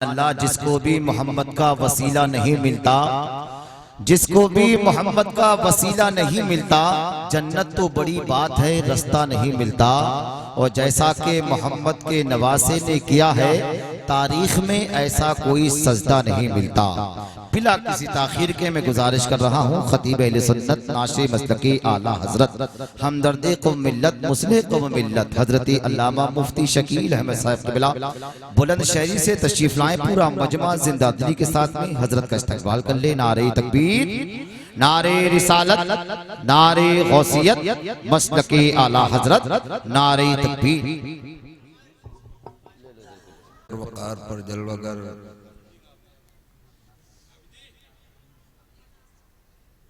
अल्लाह जिसको भी मोहम्मद का वसीला नहीं मिलता, जिसको भी मोहम्मद का वसीला नहीं मिलता, जन्नत तो बड़ी बात है, रास्ता नहीं मिलता। और जैसा कि मोहम्मद के नवासे ने किया है, तारीख में ऐसा कोई सजदा नहीं मिलता। बिला किसी ताखीर के मैं गुजारिश कर रहा हूँ खतीब अहले सुन्नत नाशे मसलकी आला हजरत हमदर्दे कौम मिल्लत मुस्लिह कौम मिल्लत हजरत अल्लामा मुफ्ती शकील अहमद साहब क़िबला बुलंदशहरी से तशरीफ लाएं। पूरा मजमा जिंदा दिली के साथ में हजरत का इस्तकबाल कर ले। नारे तकबीर, नारे रिसालत, नारे गौसियत, मसलके आला हजरत, नारे तकबीर। वकार पर जलवागर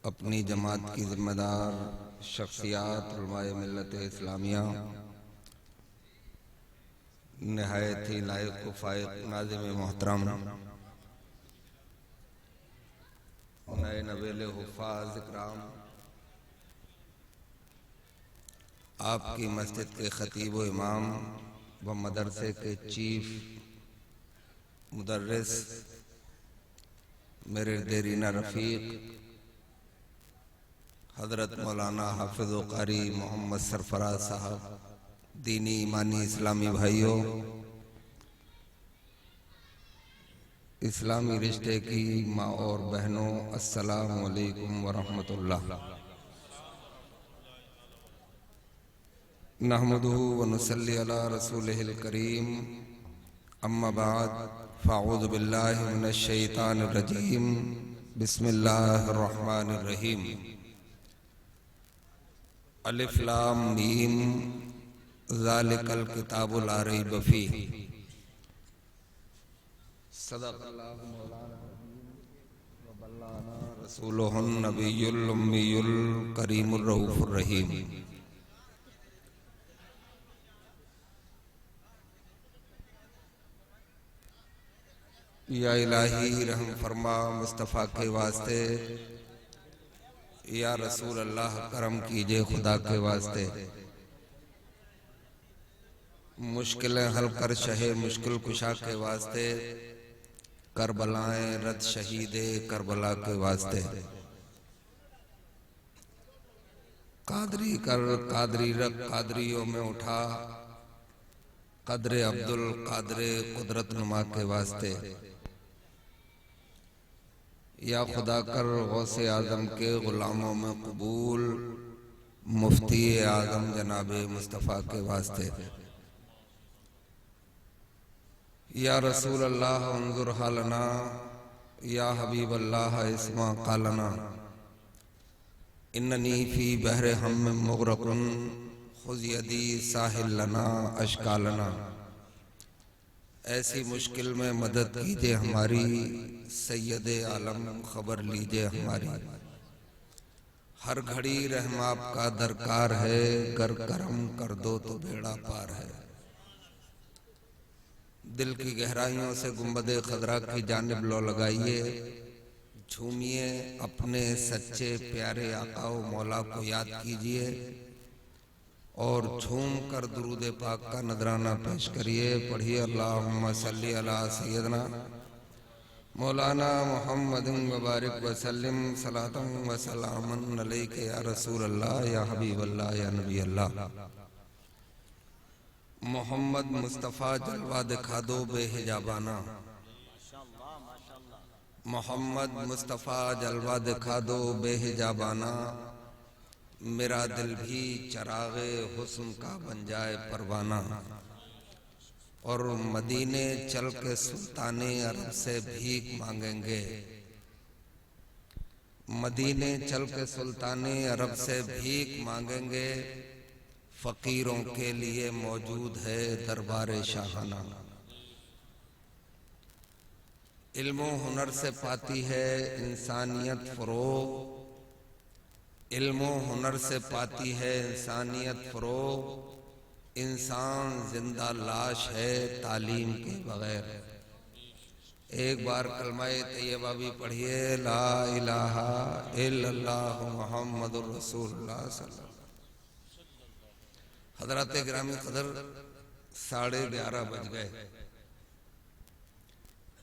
अपनी जमात की जिम्मेदार शख्सियात उलमाए मिल्लत इस्लामिया, निहायत ही लायक फायक नाज़िम मोहतरम, नए नवेले हुफ़ाज़ इकराम, आपकी मस्जिद के खतीब व इमाम व मदरसे के चीफ मुदर्रिस मेरे देरीना रफ़ीक हजरत मौलाना हाफिज़ व कारी मोहम्मद सरफराज साहब, दीनी ईमानी इस्लामी भाइयों, इस्लामी रिश्ते की माँ और बहनों, अस्सलामु अलैकुम व रहमतुल्लाह। नहमदुहु व नुसल्ली अला रसूलिहिल करीम, अम्मा बाद, फ़अऊज़ु बिल्लाहि मिनश शैतानिर रजीम, बिस्मिल्लाहिर रहमानिर रहीम। अलिफ लाम मीम ज़ालिकल किताबु ला रैब फ़ीह, सदक़ल्लाहु मौलाना व बल्लाना रसूलुहुन नबियुल उम्मियुल करीमुर रऊफ़ुर रहीम। या इलाही रहम फरमा मुस्तफ़ा के वास्ते, या रसूल अल्लाह करम कीजिए खुदा के वास्ते। मुश्किलें हल कर शहे मुश्किल कुशा के वास्ते, करबलाएं रद शहीदे करबला के वास्ते। कादरी कर कादरी रख कादरियों में उठा, कदरे अब्दुल कादरे कुदरत नुमा के वास्ते। या खुदा कर गौसे आजम के गुलामों में कबूल, मुफ्ती आजम जनाबे मुस्तफ़ा के वास्ते। या रसूल अल्लाह अंजुर हालना, या हबीब अल्लाह इस्मा कालना, इन्ननी फी बहरे हम मुगरकुन खुज़ यदी साहिल लना अशकालना। ऐसी मुश्किल में मदद कीजिए हमारी, सैयदे आलम खबर लीजिए हमारी। हर घड़ी रहम आपका दरकार है, गर करम कर दो तो बेड़ा पार है। दिल की गहराइयों से गुंबदे खदरा की जानिब लो लगाइए, झूमिए अपने सच्चे प्यारे आका व मौला को याद कीजिए और झूम कर दुरूद पाक का नजराना पेश करिए। पढ़िए अल्लाहुम्मा सल्ली अला सय्यदना मौलाना मुहम्मदिन मुबारक वसल्लम सलातन व सलामन अलैका या रसूल अल्लाह या हबीब अल्लाह या नबी अल्लाह। मोहम्मद मुस्तफ़ा जलवा दिखा दो बेहिजाबाना, मोहम्मद मुस्तफ़ा जलवा दिखा दो बेहिजाबाना। मेरा दिल भी चरागे हुस्न का बन जाए परवाना, और मदीने चल के सुल्ताने अरब से भीख मांगेंगे। मदीने चल के सुल्ताने अरब से भीख मांगेंगे, फकीरों के लिए मौजूद है दरबार शाहाना। इल्मो हुनर से पाती है इंसानियत फरोग, इल्मो हुनर से पाती है इंसानियत फरोग। इंसान जिंदा लाश है तालीम के बगैर। एक बार कलमाए तैयबा भी पढ़िए, ला इलाहा इल्लल्लाह मुहम्मदुर रसूलुल्लाह सल्लल्लाहु अलैहि वसल्लम। हजरत गिरामी कदर 11:30 बज गए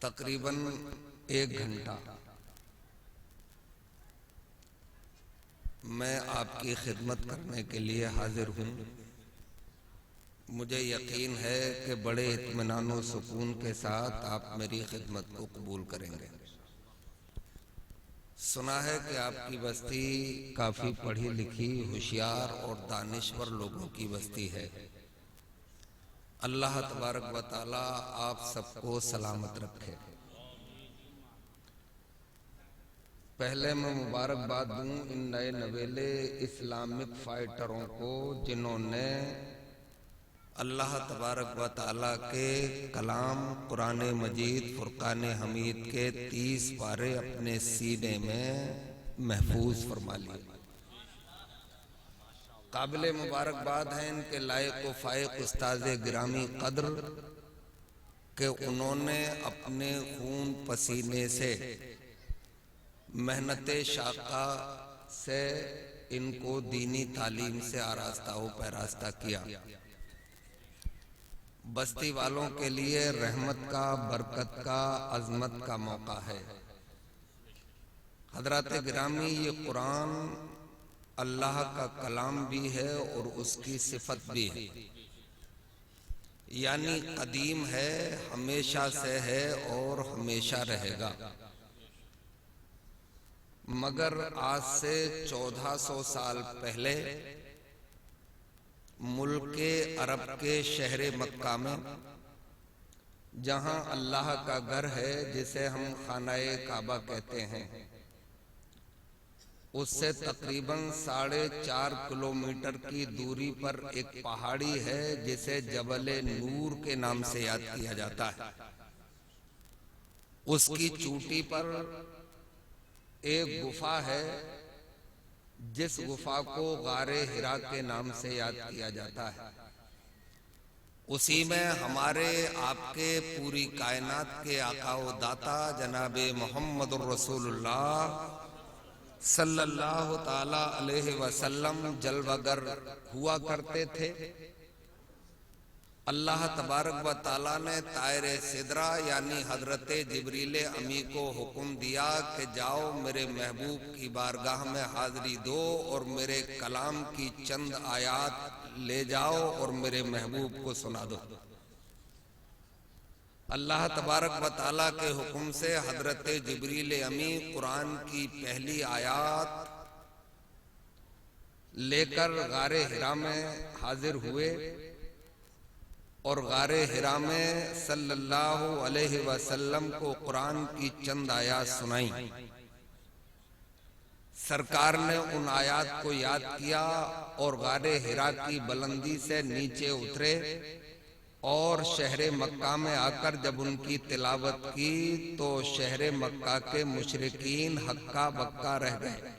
तकरीबन 1 घंटा मैं आपकी खिदमत करने के लिए हाजिर हूँ। मुझे यकीन है कि बड़े इत्मीनान और सुकून के साथ आप मेरी खिदमत को कबूल करेंगे। सुना है कि आपकी बस्ती काफी पढ़ी लिखी, होशियार और दानिश्वर लोगों की बस्ती है। अल्लाह तबारक व तआला आप सबको सलामत रखे। पहले मैं मुबारकबाद दूं इन नए नवेले इस्लामिक फाइटरों को जिन्होंने अल्लाह तबारक व तआला के कलाम कुरान मजीद फुरकान हमीद के 30 पारे अपने सीने में महफूज फरमा लिए। काबिल मुबारकबाद है इनके लायक व फायक उस्ताद गिरामी कद्र के उन्होंने अपने खून पसीने से मेहनत शाका से इनको दीनी तालीम से आरास्ता व पैरास्ता किया। बस्ती वालों के लिए रहमत का, बरकत का, अजमत का मौका है। हजरत गिरामी, ये कुरान अल्लाह का कलाम भी है और उसकी सिफत भी है, यानी कदीम है, हमेशा से है और हमेशा रहेगा। मगर आज से 1400 साल पहले मुल्क अरब के शहर मक्का में, जहां अल्लाह का घर है जिसे हम खानाए काबा कहते हैं, उससे तकरीबन 4.5 किलोमीटर की दूरी पर एक पहाड़ी है जिसे जबल नूर के नाम से याद किया जाता है। उसकी चोटी पर एक गुफा है जिस गुफा को गारे हिरा के नाम से याद किया जाता है। उसी में हमारे आपके पूरी कायनात के आका व दाता जनाबे मोहम्मदुर रसूलुल्लाह सल्लल्लाहु ताला अलैहि वसल्लम जलवागर हुआ करते थे। अल्लाह तबारक व ताला ने तायरे सिदरा यानी हजरत जिब्रील अमी को हुक्म दिया कि जाओ मेरे महबूब की बारगाह में हाजिरी दो और मेरे कलाम की चंद आयात ले जाओ और मेरे महबूब को सुना दो। अल्लाह तबारक व ताला के हुक्म से हजरत जिब्रील अमी कुरान की पहली आयात लेकर गारे हिरा में हाजिर हुए और गारे हिरा में सल्लल्लाहु अलैहि वसल्लम को कुरान की चंद आयात सुनाई। सरकार ने उन आयात को याद किया और गारे हिरा की बुलंदी से नीचे उतरे और शहर मक्का में आकर जब उनकी तिलावत की तो शहर मक्का के मुशरिकीन हक्का बक्का रह गए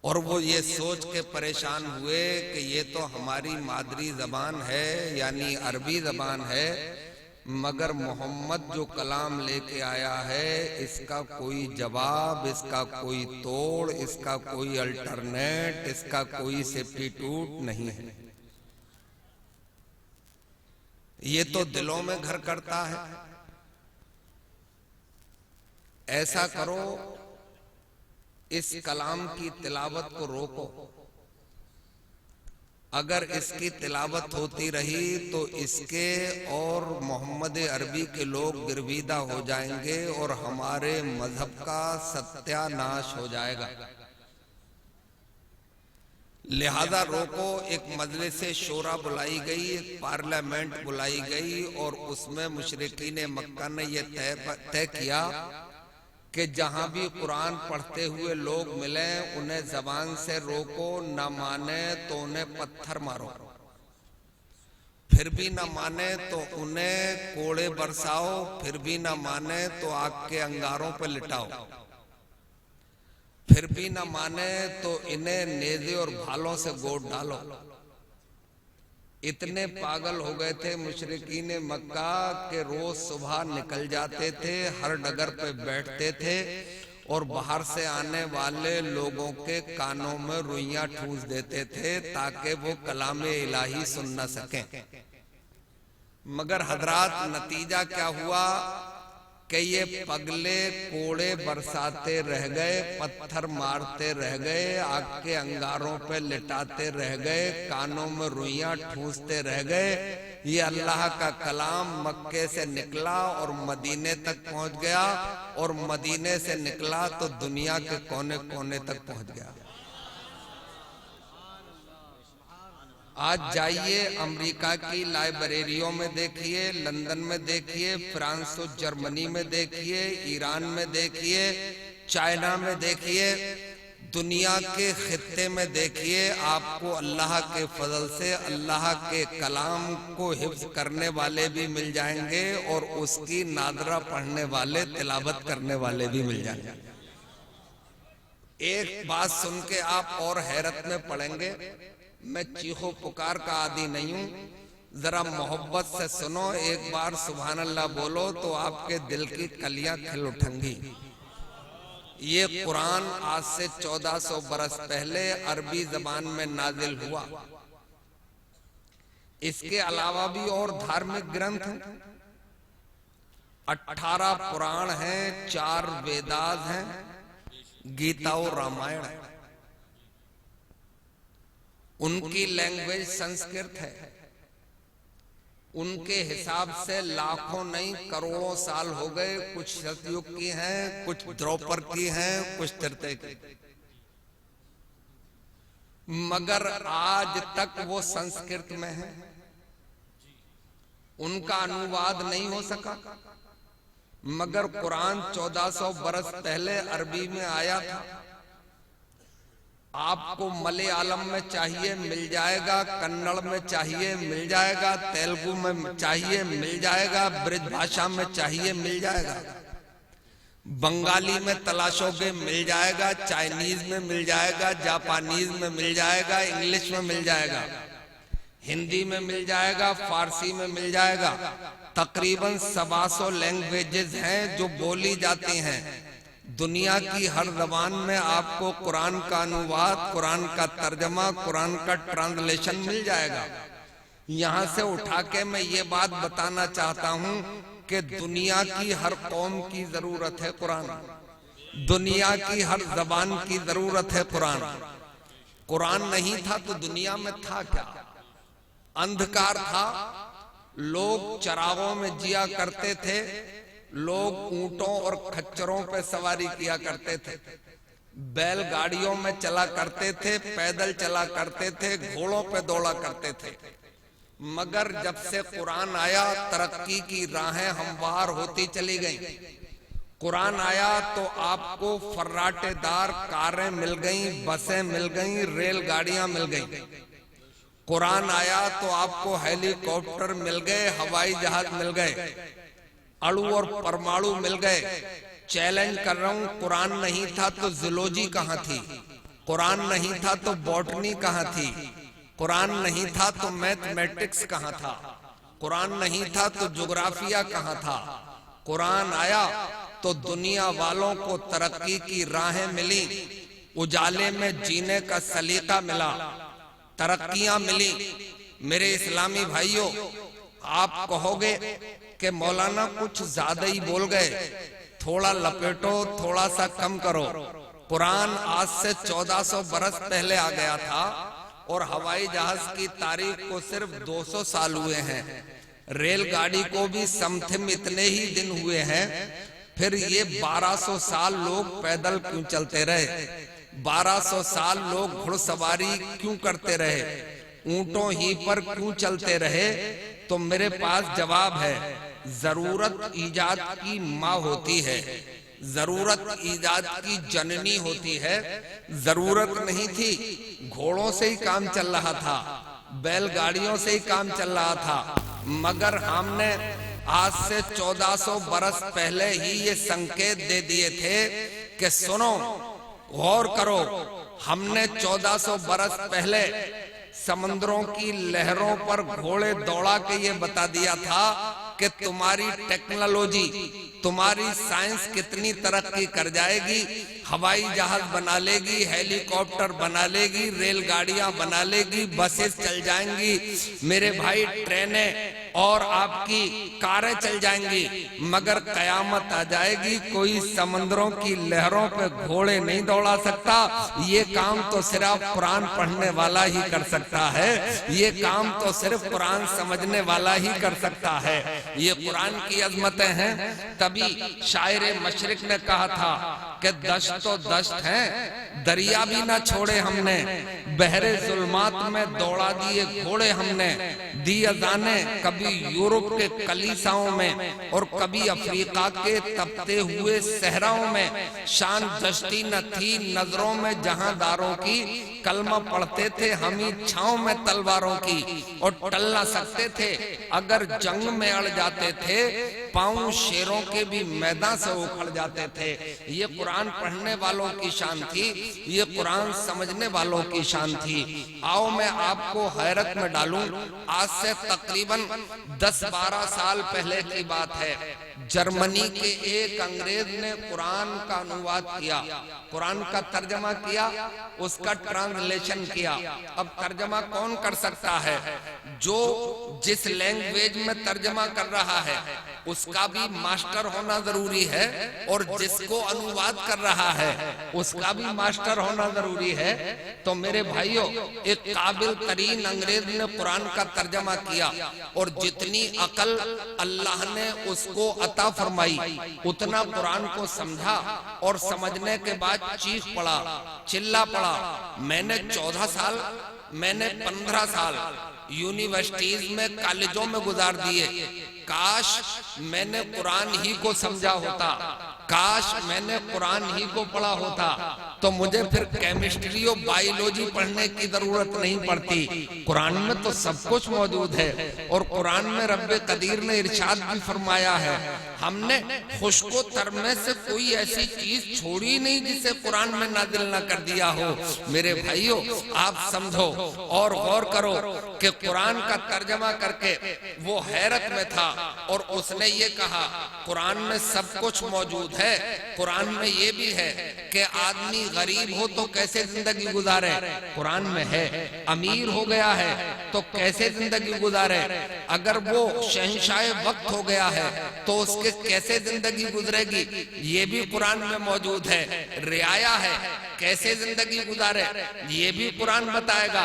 और वो ये सोच के परेशान हुए कि ये तो हमारी मादरी जबान है यानी अरबी जबान है, मगर मोहम्मद जो कलाम लेके आया है इसका कोई जवाब, इसका कोई तोड़, इसका कोई अल्टरनेट, इसका कोई सब्स्टिट्यूट नहीं है। ये तो दिलों में घर करता है। ऐसा करो, इस कलाम की तिलावत को रोको। अगर इसकी तिलावत होती रही तो इसके और मोहम्मद अरबी के लोग गिरवीदा हो जाएंगे और हमारे मजहब का सत्यानाश हो जाएगा। लिहाजा रोको। एक मजलिस शोरा बुलाई गई, एक पार्लियामेंट बुलाई गई और उसमें मुशरिकीन मक्का ने यह तय किया कि जहां भी कुरान पढ़ते हुए लोग मिले उन्हें जबान से रोको, न माने तो उन्हें पत्थर मारो, फिर भी न माने तो उन्हें कोड़े बरसाओ, फिर भी न माने तो आग के अंगारों पर लिटाओ, फिर भी न माने तो इन्हें नेज़े और भालों से गोद डालो। इतने पागल हो गए थे मुशरिकीन मक्का के रोज सुबह निकल जाते थे, हर डगर पे बैठते थे और बाहर से आने वाले लोगों के कानों में रुइयां ठूस देते थे ताकि वो कलाम इलाही सुन न सकें। मगर हजरात नतीजा क्या हुआ कि ये पगले कोड़े बरसाते रह गए, पत्थर मारते रह गए, आग के अंगारों पे लिटाते रह गए, कानों में रुइयां ठूंसते रह गए। ये अल्लाह का कलाम मक्के से निकला और मदीने तक पहुंच गया, और मदीने से निकला तो दुनिया के कोने कोने तक पहुंच गया। आज जाइए अमेरिका की लाइब्रेरियों में देखिए, लंदन में देखिए, फ्रांस और जर्मनी में देखिए, ईरान में देखिए, चाइना में देखिए, दुनिया के खित्ते में देखिए, आपको अल्लाह के फजल से अल्लाह के कलाम को हिफ्ज करने वाले भी मिल जाएंगे और उसकी नादरा पढ़ने वाले, तिलावत करने वाले भी मिल जाएंगे। एक बात सुन के आप और हैरत में पड़ेंगे। मैं चीखो पुकार का आदी नहीं हूं, जरा मोहब्बत से सुनो। एक बार सुभान अल्लाह बोलो तो आपके दिल की कलियां खिल उठेंगी। ये कुरान आज से 1400 बरस पहले अरबी जबान में नाजिल हुआ। इसके अलावा भी और धार्मिक ग्रंथ हैं, 18 पुराण हैं, 4 वेदास हैं, गीता और रामायण है। उनकी लैंग्वेज संस्कृत है। उनके हिसाब से लाखों नहीं करोड़ों साल हो गए। कुछ सतयुग की हैं, कुछ द्रौपर की हैं, कुछ त्रेता की, मगर आज तक वो संस्कृत में है। उनका अनुवाद नहीं हो सका। मगर कुरान 1400 बरस पहले अरबी में आया था। आपको मलयालम में चाहिए मिल जाएगा, कन्नड़ में चाहिए मिल जाएगा, तेलुगु में चाहिए मिल जाएगा, ब्रज भाषा में चाहिए मिल जाएगा, बंगाली में तलाशोगे मिल जाएगा, चाइनीज में मिल जाएगा, जापानीज में मिल जाएगा, इंग्लिश में मिल जाएगा, हिंदी में मिल जाएगा, फारसी में मिल जाएगा। तकरीबन 125 लैंग्वेजेस हैं जो बोली जाती हैं। दुनिया की हर जबान में आपको कुरान का अनुवाद, कुरान का तर्जमा, कुरान का ट्रांसलेशन मिल जाएगा। यहां से उठा के मैं ये बात बताना चाहता हूं कि दुनिया की हर कौम की जरूरत है कुरान, दुनिया की हर जबान की जरूरत है कुरान। कुरान नहीं था तो दुनिया में था क्या? अंधकार था, लोग चरागों में जिया करते थे, लोग ऊंटों और खच्चरों पे सवारी किया करते थे, बैलगाड़ियों में चला करते थे, पैदल चला करते थे, घोड़ों पे दौड़ा करते थे। मगर जब से कुरान आया तरक्की की राहें हमवार होती चली गईं। कुरान आया तो आपको फर्राटेदार कारें मिल गईं, बसें मिल गईं, रेलगाड़ियां मिल गईं। कुरान आया तो आपको हेलीकॉप्टर मिल गए, हवाई जहाज मिल गए, अणु और परमाणु मिल गए। चैलेंज कर रहा हूं, कुरान नहीं था तो जूलॉजी कहां थी? कुरान नहीं था तो बॉटनी कहां थी? कुरान नहीं था तो मैथमेटिक्स कहां था? कुरान नहीं था तो ज्योग्राफिया कहां था? कुरान आया तो दुनिया वालों को तरक्की की राहें मिली, उजाले में जीने का सलीका मिला, तरक्कियां मिली। मेरे इस्लामी भाइयों, आप कहोगे कि मौलाना कुछ ज्यादा ही बोल गए, थोड़ा लपेटो, थोड़ा सा कम करो। कुरान आज से 1400 बरस पहले आ गया था और हवाई जहाज की तारीख को सिर्फ 200 साल हुए हैं। रेलगाड़ी को भी समथिंग इतने ही दिन हुए हैं। फिर ये 1200 साल लोग पैदल क्यों चलते रहे? 1200 साल लोग घुड़सवारी क्यों करते रहे? ऊंटों ही पर क्यों चलते रहे? तो मेरे पास जवाब है, जरूरत ईजाद की माँ होती है, जरूरत ईजाद की जननी होती है। जरूरत नहीं थी, घोड़ों से ही काम चल रहा था, बैलगाड़ियों से ही काम चल रहा था। मगर हमने आज से 1400 बरस पहले ही ये संकेत दे दिए थे कि सुनो, गौर करो। हमने 1400 बरस पहले समंदरों की लहरों पर घोड़े दौड़ा के ये बता दिया था कि तुम्हारी टेक्नोलॉजी, तुम्हारी साइंस कितनी तरक्की कर जाएगी, हवाई जहाज बना लेगी, हेलीकॉप्टर बना लेगी, रेलगाड़ियां बना लेगी, बसेस चल जाएंगी। मेरे भाई ट्रेनें और आपकी कारें चल जाएंगी, मगर कयामत आ जाएगी, कोई समंदरों की लहरों पे घोड़े नहीं दौड़ा सकता। ये काम तो सिर्फ कुरान पढ़ने वाला ही कर सकता है, ये काम तो सिर्फ कुरान समझने वाला ही कर सकता है। ये कुरान की अजमतें हैं। तभी शायर मशरिक ने कहा था कि दश्त तो दश्त है, दरिया भी ना छोड़े हमने, बहरे जुल्मात में दौड़ा दिए घोड़े हमने, दी अजाने कभी यूरोप के कलीसाओं में और कभी अफ्रीका के तपते हुए सहराओं में। शान दश्ती न थी नजरों में जहांदारों की, कलमा पढ़ते थे हम ही छांव में तलवारों की, और टल ना सकते थे अगर जंग में अड़ जाते थे, पांव शेरों के भी मैदान से उखड़ जाते थे। ये कुरान पढ़ने वालों की शान थी, ये कुरान समझने वालों की शान थी। आओ मैं आपको हैरत में डालूं। आज से तकरीबन 10-12 साल पहले की बात है। जर्मनी के एक अंग्रेज ने कुरान का अनुवाद किया, कुरान का तर्जमा किया, उसका ट्रांसलेशन किया। अब तर्जमा कौन कर सकता है? जो जिस लैंग्वेज में तर्जमा कर रहा है उसका भी मास्टर होना जरूरी है, और जिसको अनुवाद कर रहा है उसका भी मास्टर होना जरूरी है। तो मेरे भाइयों, एक काबिल तरीन अंग्रेज ने कुरान का तर्जमा किया, और जितनी अकल अल्लाह ने उसको अता फरमाई उतना कुरान को समझा, और समझने के बाद चीख पड़ा, चिल्ला पड़ा। मैंने 14 साल, मैंने 15 साल यूनिवर्सिटीज में, कॉलेजों में गुजार दिए। काश मैंने कुरान ही को समझा होता, काश मैंने कुरान ही को पढ़ा होता, तो मुझे फिर केमिस्ट्री और बायोलॉजी पढ़ने की जरूरत नहीं पड़ती। कुरान में तो सब कुछ मौजूद है, और कुरान में रब्बे कदीर ने इरशाद भी फरमाया है, हमने खुशको तर में से कोई ऐसी चीज छोड़ी नहीं जिसे कुरान में नाजिल ना कर दिया हो। मेरे भाइयों, आप समझो और गौर करो कि कुरान का तर्जमा करके वो हैरत में था, और उसने ये कहा कुरान में सब कुछ मौजूद है। कुरान में ये भी है कि आदमी गरीब हो तो कैसे जिंदगी गुजारे, कुरान में है। अमीर हो गया है तो कैसे जिंदगी गुजारे, अगर वो शहंशाह वक्त हो गया है तो उसके कैसे जिंदगी गुजरेगी, ये भी कुरान में मौजूद है। रियाया है, कैसे जिंदगी गुजारे, ये भी कुरान बताएगा।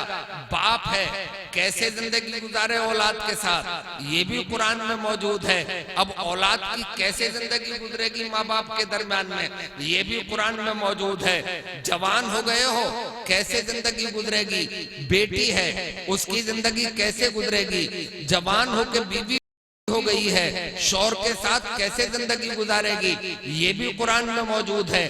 बाप है, कैसे जिंदगी गुजारे औलाद के साथ, ये भी कुरान में मौजूद है। अब औलाद की कैसे जिंदगी गुजरेगी माँ बाप के दरमियान में, ये भी कुरान में मौजूद है। जवान हो गए हो, कैसे जिंदगी गुजरेगी, बेटी है उसकी जिंदगी कैसे गुजरेगी, जवान होकर बीवी हो गई है, शौहर के साथ कैसे जिंदगी गुजारेगी, ये भी कुरान में मौजूद है।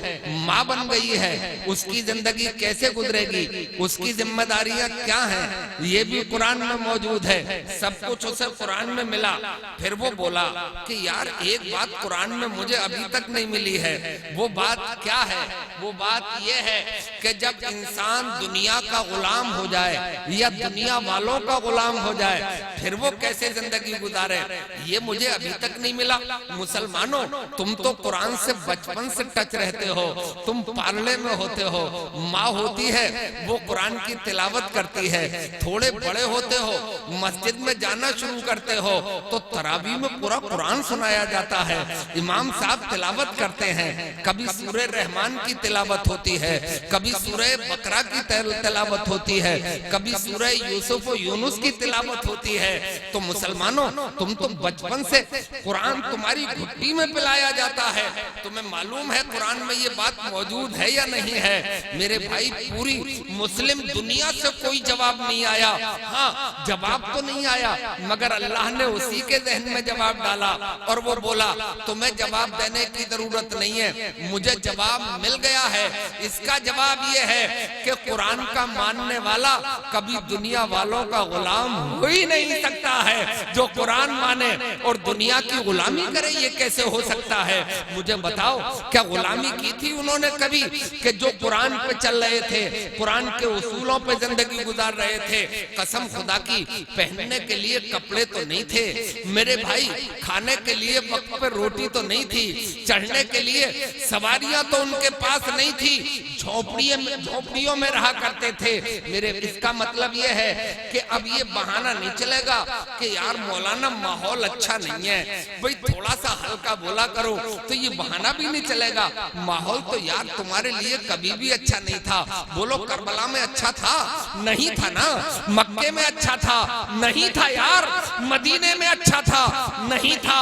माँ बन गई है, उसकी जिंदगी कैसे गुजरेगी, उसकी जिम्मेदारियां क्या हैं, ये भी कुरान में मौजूद है। सब कुछ उसे कुरान में मिला। फिर वो बोला कि यार एक बात कुरान में मुझे अभी तक नहीं मिली है। वो बात क्या है? वो बात ये है कि जब इंसान दुनिया का गुलाम हो जाए या दुनिया वालों का गुलाम हो जाए, फिर वो कैसे जिंदगी गुजारे, ये मुझे अभी तक नहीं मिला। मुसलमानों, तुम तो कुरान से बचपन से टच रहते हो, तुम पार्ले में होते हो, माँ होती है वो कुरान की तिलावत करती है, थोड़े बड़े होते हो मस्जिद में जाना शुरू करते हो तो तरावी में पूरा कुरान सुनाया जाता है, इमाम साहब तिलावत करते हैं। कभी सूरह रहमान की तिलावत होती है, कभी सूरह बकरा की तिलावत होती है, कभी सूरह यूसुफ और यूनुस की तिलावत होती है। तो मुसलमानों, तुम तो बचपन से कुरान तुम्हारी घुट्टी में पिलाया जाता है, तुम्हें मालूम है कुरान में ये बात मौजूद है या नहीं है। मेरे भाई, पूरी मुस्लिम दुनिया से कोई जवाब नहीं आया। हाँ, जवाब तो नहीं आया, मगर अल्लाह ने उसी के जहन में जवाब डाला, और वो बोला तुम्हें जवाब देने की जरूरत नहीं है, मुझे जवाब मिल गया है। इसका जवाब ये है कि कुरान का मानने वाला कभी दुनिया वालों का गुलाम हो ही नहीं सकता है। जो कुरान माने और दुनिया की गुलामी करे, ये कैसे हो सकता है? मुझे बताओ, क्या गुलामी की थी उन्होंने कभी कि जो कुरान पे चल रहे थे, कुरान के उसूलों पे जिंदगी गुजार रहे थे? कसम खुदा की, पहनने के लिए कपड़े तो नहीं थे मेरे भाई, खाने के लिए वक्त पे रोटी तो नहीं थी, चढ़ने के लिए सवारियां तो उनके पास नहीं थी, झोपड़ी झोपड़ियों में रहा करते थे। मेरे इसका मतलब ये है कि अब ये बहाना नहीं चलेगा कि यार मौलाना माहौल अच्छा नहीं है, भाई थोड़ा सा हल्का बोला करो, तो ये बहाना भी नहीं चलेगा। माहौल तो यार तुम्हारे लिए कभी भी अच्छा नहीं था। बोलो करबला में अच्छा था? नहीं था ना। मक्के में अच्छा था? नहीं था यार। मदीने में अच्छा था? नहीं था।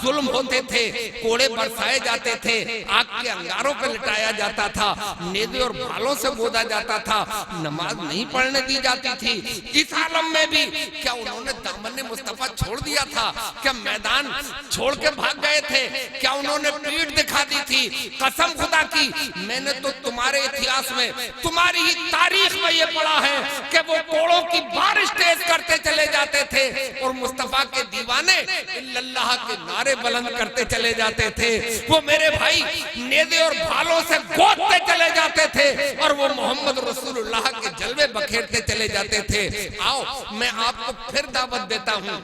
जुल्म होते थे, कोड़े बरसाए जाते थे, आग के अंगारों पर लिटाया जाता था, नेज़े और भालों से बोदा जाता था, नमाज नहीं पढ़ने दी जाती थी। इस आलम में भी क्या उन्होंने दामन मुस्तफा छोड़ दिया था? क्या मैदान छोड़ के भाग गए थे? क्या उन्होंने पीठ दिखा दी थी? कसम खुदा की, मैंने तो तुम्हारे इतिहास में, तुम्हारी ही तारीख में ये पढ़ा है कि वो कोड़ों की बारिश तेज करते चले जाते थे और मुस्तफा के दीवाने इल्लल्लाह के नारे बुलंद करते चले जाते थे। वो मेरे भाई नेज़े और भालों से गोदते चले जाते थे और वो मोहम्मद रसूलुल्लाह के जलवे बखेरते चले जाते थे। आओ मैं आपको फिर दावत देता हूँ,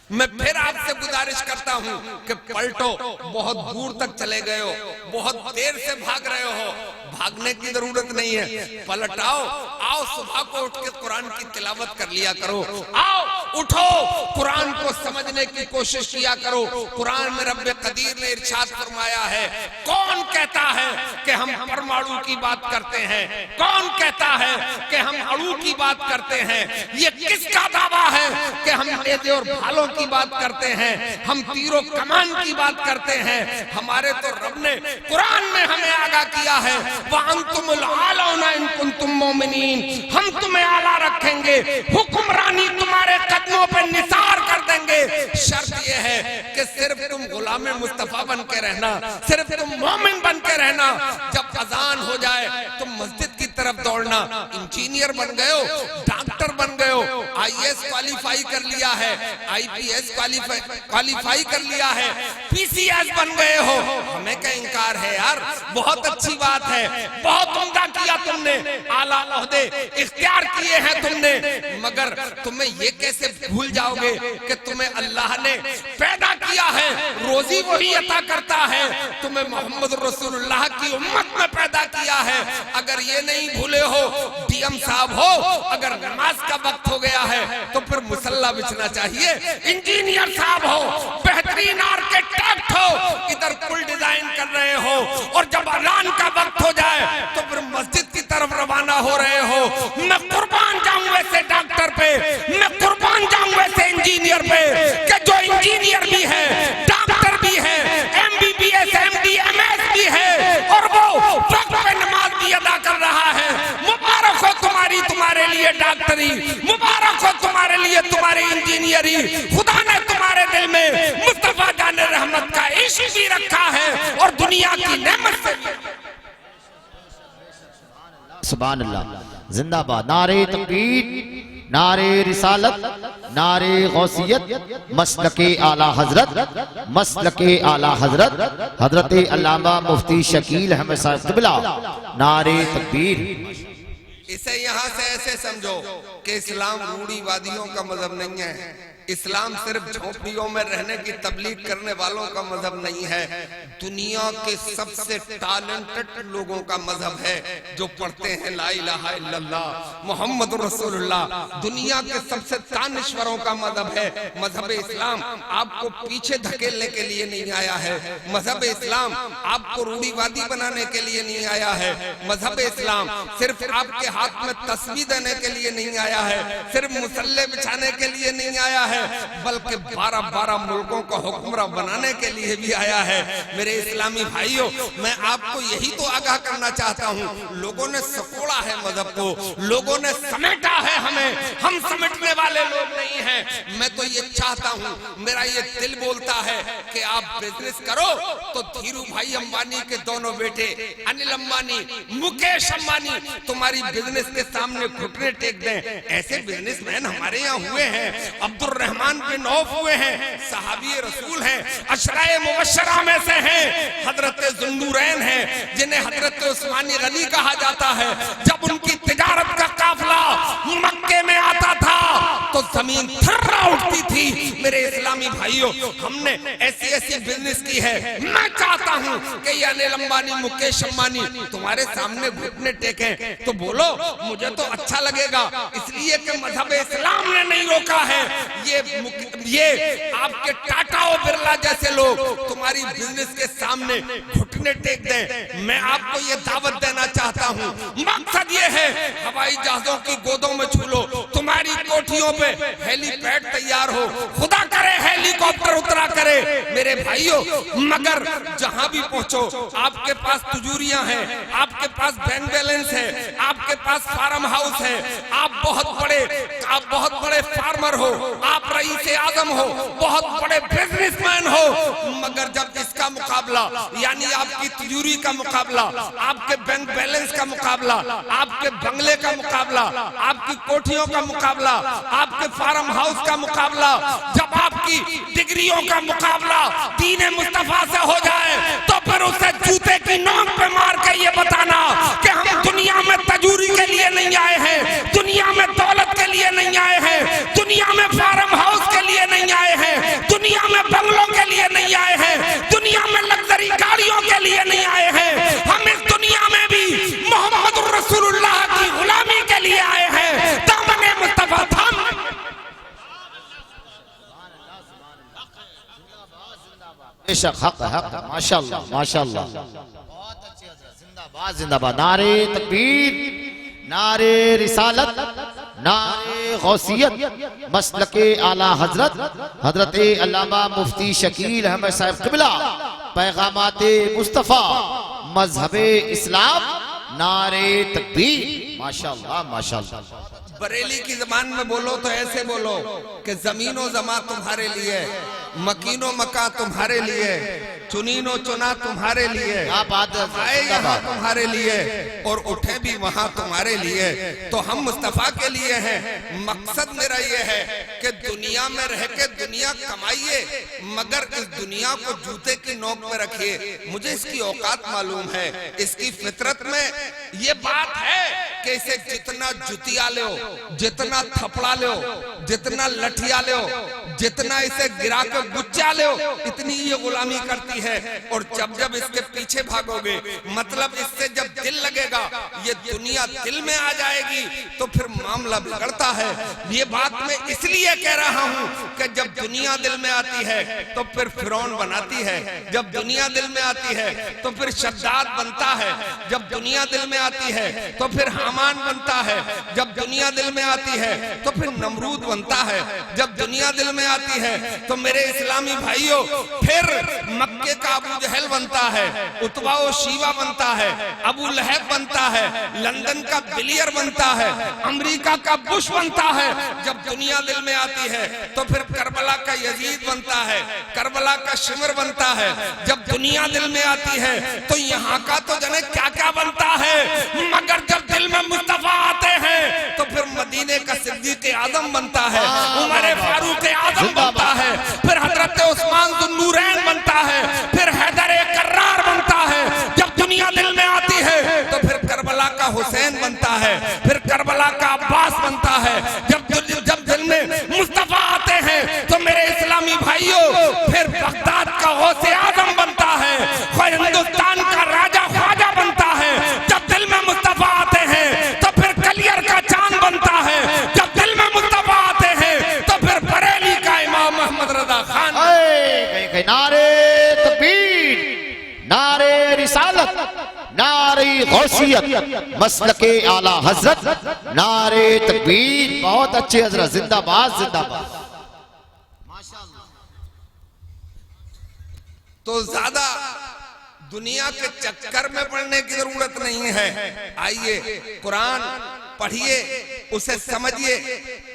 मैं फिर आपसे गुजारिश करता हूँ कि पलटो। बहुत दूर तक चले गए हो, बहुत देर से भाग रहे हो, भागने की जरूरत नहीं है, पलटाओ। आओ सुबह को उठ के कुरान की तिलावत कर लिया करो। आओ उठो, कुरान को समझने की कोशिश किया करो। कुरान में रब्बे कदीर ने इरशाद फरमाया है, कौन कहता है कि हम परमाणु की बात करते हैं? कौन कहता है कि हम अणु की बात करते हैं? ये किसका दावा है कि हम नेज़े और भालों की बात करते हैं, हम तीरों कमान की बात करते हैं? हमारे तो रब ने कुरान में हमें आगाह किया है, वअंतुमुल आलौना इन कुंतुम मोमिनीन, हम तुम्हें आला रखेंगे, हुक्मरानी तुम्हारे कदमों पे निसार कर देंगे। शर्त यह है कि सिर्फ तुम गुलाम मुस्तफा बन के रहना, सिर्फ तुम मोमिन बन के रहना। जब अजान हो जाए तुम मस्जिद की तरफ दौड़ना। इंजीनियर बन गए हो, डॉक्टर बन गए हो, आईएएस क्वालिफाई कर लिया है, आईपीएस क्वालिफाई कर लिया है, पीसीएस बन गए हो, हमें क्या इनकार है यार? बहुत अच्छी बात है, बहुत उम्दा किया तुमने, आला ओहदे इख्तियार किए हैं तुमने, मगर तुम्हें ये कैसे भूल जाओगे कि तुम्हें अल्लाह ने पैदा किया है, रोजी वही अता करता है, तुम्हें मोहम्मद रसूलुल्लाह की उम्मत में पैदा किया है। अगर ये नहीं भूले हो, डीएम साहब हो, अगर नमाज का वक्त हो गया है तो फिर मुसल्ला बिछना चाहिए। इंजीनियर साहब हो, बेहतरीन आर्किटेक्ट हो, इधर पुल डिजाइन कर रहे हो और जब अज़ान का वक्त हो जाए तो फिर मस्जिद की तरफ रवाना हो रहे हो। मैं कुर्बान जाऊं वैसे डॉक्टर पे, मैं कुर्बान जाऊं वैसे इंजीनियर पे कि जो इंजीनियर भी है, डॉक्टर भी है, एमबीबीएस एमडी एमएस भी है और वो वक्त पे नमाज भी अदा कर रहा है। मुबारक हो तुम्हारे लिए डॉक्टरी, मुबारक हो तुम्हारे लिए तुम्हारी इंजीनियरी। खुदा ने तुम्हारे दिल में मुस्तफा जाने रहमत का इश्क भी रखा है और दुनिया की नेमत से। सुभान अल्लाह, जिंदाबाद। नारे तकबीर, नारे रिसालत, नारे गौसियत, मसलके आला हजरत, मसलके आला हजरत हजरत अल्लामा मुफ्ती शकील अहमद साहब क़िबला। नारे तकबीर। इसे यहाँ से ऐसे समझो कि इस्लाम रूढ़ीवादियों का मजहब नहीं है, इस्लाम सिर्फ झोपड़ियों में रहने की तबलीग करने वालों का मजहब नहीं है, दुनिया के सबसे टैलेंटेड लोगों का मजहब है जो पढ़ते हैं ला इलाहा इल्लल्लाह मोहम्मद रसूलुल्लाह। दुनिया के सबसे दानिश्वरों का मजहब है। मजहब इस्लाम आपको पीछे धकेलने के लिए नहीं आया है, मजहब इस्लाम आपको रूढ़ीवादी बनाने के लिए नहीं आया है, मजहब इस्लाम सिर्फ आपके हाथ में तस्बीह देने के लिए नहीं आया है, सिर्फ मुसल्ले बिछाने के लिए नहीं आया है, बल्कि 12-12 मुल्कों को हुक्मरान बनाने के लिए भी आया है। मेरे इस्लामी भाइयों, मैं आपको यही तो आगाह करना चाहता हूँ। लोगों ने सकोड़ा है मजहब को, लोगों ने समेटा है हमें, हम समेटने वाले लोग नहीं हैं। मैं तो ये चाहता हूँ, मेरा ये दिल बोलता है कि आप बिजनेस करो तो धीरू भाई अंबानी के दोनों बेटे अनिल अंबानी, मुकेश अंबानी तुम्हारी बिजनेस के सामने घुटने टेक दें। ऐसे बिजनेसमैन हमारे यहाँ हुए हैं, अब्दुल रहमान बिन औफ हुए हैं, सहाबी रसूल हैं, अशराए मुबश्शरा में से हैं, हजरत जुन्नूरैन हैं जिन्हें हजरत उस्मानी गनी कहा जाता है। जब उनकी तिजारत का काफिला मक्के में आता था तो जमीन थर्रा उठती थी। मेरे इस्लामी भाइयों, हमने ऐसी ऐसी बिजनेस की है। मैं चाहता हूं कि ये अनिल अंबानी, मुकेश अंबानी तुम्हारे सामने घुटने टेके तो बोलो, मुझे तो अच्छा लगेगा, इसलिए कि मजहब इस्लाम ने नहीं रोका है। ये आपके टाटा और बिरला जैसे लोग तुम्हारी बिजनेस के सामने घुटने टेक दें। मैं आपको ये दावत देना चाहता हूँ, मकसद ये है हवाई जहाजों की गोदों में छू लो, तुम्हारी कोठियों पे हेलीपैड तैयार हो, खुदा करे हेलीकॉप्टर उतरा करे मेरे भाइयों। मगर जहां भी पहुंचो आपके पास तिजोरियां हैं, आपके पास बैंक बैलेंस है, आपके पास फार्म हाउस है, आप बहुत बड़े फार्मर हो, आप रईस आजम हो, बहुत बड़े बिजनेसमैन हो, मगर जब इसका मुकाबला यानी आपकी तिजोरी का मुकाबला, आपके बैंक बैलेंस का मुकाबला, आपके बंगले का मुकाबला, आपकी कोठियों का मुकाबला, आपके फार्म हाउस का मुकाबला, जब आपकी डिग्रियों का मुकाबला दीन मुस्तफा से हो जाए तो फिर उसे जूते की नोक पे मार के ये बताना कि हम दुनिया में तजूरी के लिए नहीं आए हैं, दुनिया में दौलत के लिए नहीं आए हैं, दुनिया में फार्म हाउस के लिए नहीं आए हैं, दुनिया में बंगलों के लिए नहीं आए हैं, दुनिया में लग्जरी गाड़ियों के लिए नहीं आए हैं। हम इस दुनिया में भी मोहम्मद रसूलुल्लाह की गुलामी के लिए आए हैं। दामन मुस्तफा थाम। बेशक हक हक, माशाल्लाह माशाल्लाह, बहुत अच्छे हज़रत, जिंदाबाद जिंदाबाद। नारे तकबीर, नारे रिसालत, नारे गौसियत, मसलके आला हजरत हजरत अल्लामा मुफ्ती शकील अहमद साहब क़िबला, पैगामाते मुस्तफ़ा, मजहबे इस्लाम, नारे तकबीर, माशाल्लाह माशाल्लाह। बरेली की जबान में बोलो तो ऐसे बोलो कि जमीनो जमा तुम्हारे लिए, मकीनो मका तुम्हारे लिए, चुनीनो चुना तुम्हारे लिए, आए यहाँ तुम्हारे लिए और उठे भी वहां तुम्हारे लिए। तो हम मुस्तफा के लिए हैं। मकसद मेरा ये है कि दुनिया में रह के दुनिया कमाइए, मगर इस दुनिया को जूते की नोक में रखिए। मुझे इसकी औकात मालूम है, इसकी फितरत में ये बात है कि इसे जितना जुतिया लो, जितना थपड़ा लो, जितना लठिया लो, जितना इसे गिरा के गुच्चा लो, इतनी ये गुलामी करती है। और जब जब इसके पीछे भागोगे, मतलब इससे जब दिल लगेगा, ये दुनिया दिल में आ जाएगी तो फिर मामला बिगड़ता है। ये बात मैं इसलिए कह रहा हूँ कि जब दुनिया दिल में आती है तो फिर फिरौन बनाती है, जब दुनिया दिल में आती है तो फिर शद्दाद बनता है, जब दुनिया दिल में आती है तो फिर हामान बनता है, जब दुनिया दिल में आती है तो फिर नमरूद बनता है, जब दुनिया दिल में आती है तो मेरे इस्लामी भाइयों फिर मक्के का अबू जहल बनता है, उतबा व शीवा बनता है, अबू लहब बनता है, लंदन का बिलियर बनता है, अमेरिका का बुश बनता है। जब दुनिया दिल में आती है तो फिर करबला का यजीद बनता है, करबला का शिमर बनता है। जब दुनिया दिल में आती है तो यहाँ का तो जाने क्या क्या बनता है, मगर जब दिल में मुस्तफा आते हैं तो फिर मदीने का सिद्दीक़ आज़म बनता है, उमर फारूक आज़म बनता है, फिर हजरत उस्मान ज़ुन्नूरैन बनता है, फिर हैदर कर्रार बनता है। जब दुनिया दिल में आती है तो फिर करबला का हुसैन बनता है, फिर करबला का अब्बास बनता है। जब दिल में मुस्तफा आते हैं तो मेरे इस्लामी भाइयों फिर बगदाद का गौसे आज़म बनता है, हिंदुस्तान का राजा ख्वाजा बनता है। जब दिल में मुस्तफा आते हैं तो फिर कलियर का चांद बनता है, जब दिल में मुस्तफा आते हैं तो फिर बरेली का इमाम मोहम्मद रजा खान। नारे तकबीर, नारे रिसालत, नारे गौसियत, मसलके आला हजरत, नारे तकबीर, बहुत अच्छे हजरत, जिंदाबाद जिंदाबाद। तो ज्यादा दुनिया के चक्कर में पड़ने की जरूरत नहीं है। आइए कुरान पढ़िए, उसे समझिए।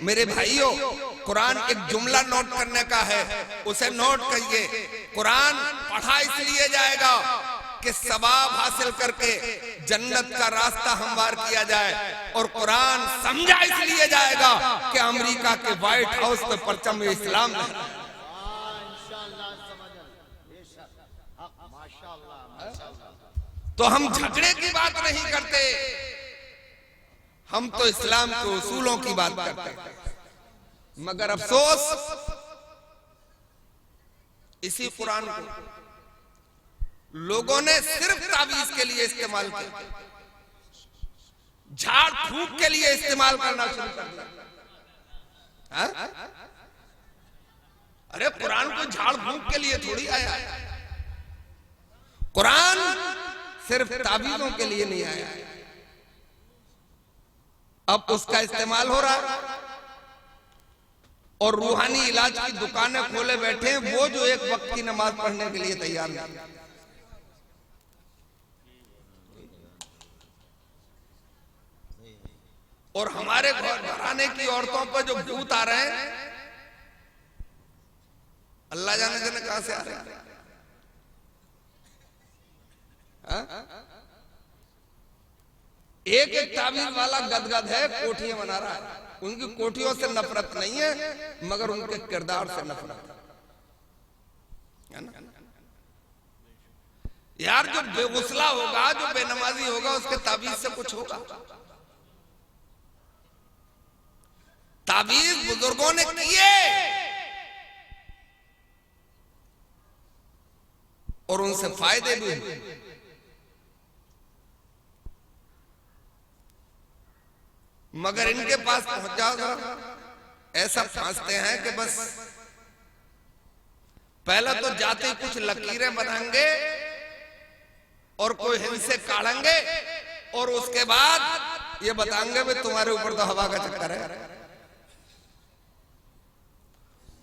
मेरे भाइयों, कुरान एक जुमला नोट करने का है, उसे नोट करिए। कुरान पढ़ा इसलिए जाएगा कि सवाब हासिल करके जन्नत का रास्ता हमवार किया जाए, और कुरान समझा इसलिए जाएगा कि अमेरिका के व्हाइट हाउस पे परचम इस्लाम है। तो हम झगड़े की बात नहीं करते, हम तो इस्लाम के उसूलों की बात करते हैं। मगर अफसोस इसी कुरान को लोगों ने सिर्फ ताबीज के लिए इस्तेमाल किया, झाड़ फूक के लिए इस्तेमाल करना शुरू कर दिया। अरे कुरान को झाड़ फूक के लिए थोड़ी आया है, कुरान सिर्फ ताबीजों के लिए नहीं आया। अब उसका इस्तेमाल हो रहा है और रूहानी इलाज की दुकानें खोले बैठे हैं वो जो एक वक्त की नमाज पढ़ने के लिए तैयार नहीं। और हमारे घराने की औरतों पर जो भूत आ रहे हैं, अल्लाह जाने कहां से आ रहे हैं। एक एक ताबीज वाला गदगद है, कोठियां बना रहा है। उनकी कोठियों से नफरत नहीं है, मगर उनके किरदार से नफरत है ना। यार जो बेगुसला होगा, जो बेनमाजी होगा, उसके ताबीज से कुछ होगा। ताबीज बुजुर्गों ने किए और उनसे फायदे भी हुए। मगर इनके पास पहुंच जाओ, ऐसा फांसते हैं कि बस पहले तो जाते ही कुछ लकीरें बनाएंगे और कोई हिंसे काढ़ेंगे और उसके बाद ये बताएंगे भाई तुम्हारे ऊपर तो हवा का चक्कर है,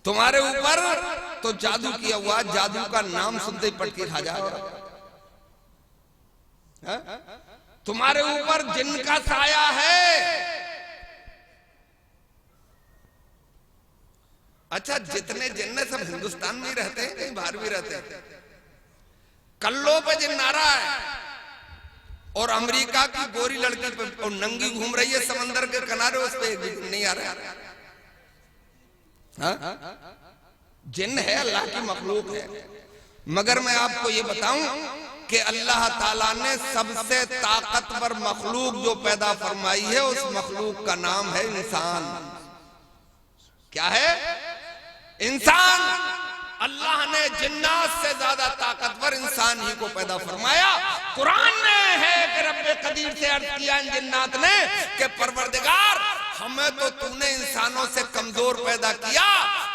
तुम्हारे ऊपर तो जादू किया हुआ, जादू का नाम सुनते ही पटकी खा जाओ, तुम्हारे ऊपर जिन का साया है। अच्छा, जितने जिन्ने सब हिंदुस्तान में ही रहते हैं, कहीं बाहर भी रहते हैं। कल्लों पे जिन नारा है और अमेरिका की गोरी लड़की पे और नंगी घूम रही है समंदर के किनारे, उस पे नहीं आ रहा। जिन है, अल्लाह की मखलूक है। मगर मैं आपको ये बताऊं कि अल्लाह ताला ने सबसे ताकतवर मखलूक जो पैदा फरमाई है, उस मखलूक का नाम है इंसान। क्या है? इंसान। अल्लाह ने जिन्नात से ज्यादा ताकतवर इंसान ही को पैदा फरमाया। कुरान में है कि रब्बे कदीर से अर्ज किया जिन्नात ने कि परवरदिगार, हमें तो तूने इंसानों से कमजोर पैदा किया,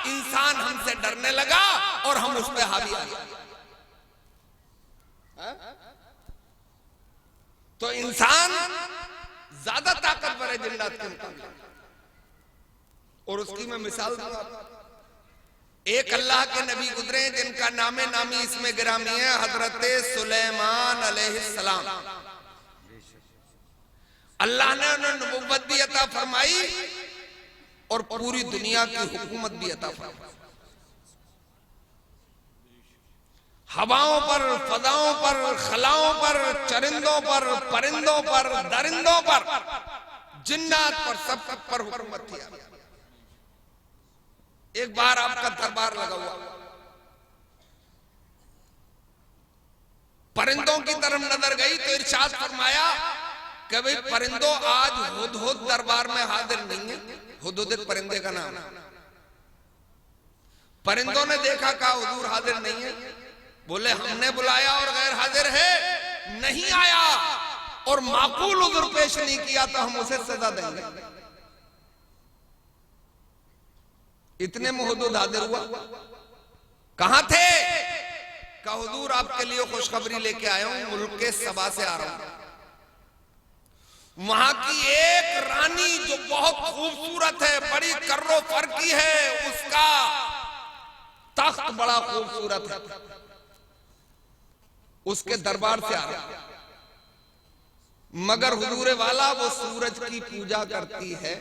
इंसान हमसे डरने लगा और हम उस पे हावी आ गए। तो इंसान ज्यादा ताकतवर है जिन्नात के मुकाबले। और उसकी मैं मिसाल दूंगा। एक अल्लाह के नबी गुजरे जिनका नामे नामी इसमें गिरामी है, हजरत सुलेमान अलैहिस्सलाम। अल्लाह ने उन्हें नबुव्वत भी अता फरमाई और पूरी दुनिया की हुकूमत भी अता फरमाई। हवाओं पर, फजाओं पर, खलाओं पर, चरिंदों पर, परिंदों पर, दरिंदों पर, जिन्नात पर, सब पर हुकूमत थी। एक बार आपका दरबार लगा हुआ, परिंदों की तरफ नजर गई तो इरशाद फरमाया कि भाई परिंदों, आज हुदहुद दरबार में हाजिर नहीं है। हुदहुद एक परिंदे का नाम। परिंदों ने देखा, कहा हुजूर हाजिर नहीं है। बोले हमने बुलाया और गैर हाजिर है, नहीं आया और माकूल उज़्र पेश नहीं किया तो हम उसे सजा देंगे। इतने में हुदहुद हाजिर हुआ। कहां थे? कहा हुजूर आपके लिए खुशखबरी लेके आया हूं, मुल्क के सबा से आ रहा हूं। वहां की एक रानी जो बहुत खूबसूरत है, बड़ी कर्रो फरकी है, उसका तख्त बड़ा खूबसूरत है, उसके दरबार से आ रहा। मगर हुजूर वाला वो सूरज की पूजा करती है।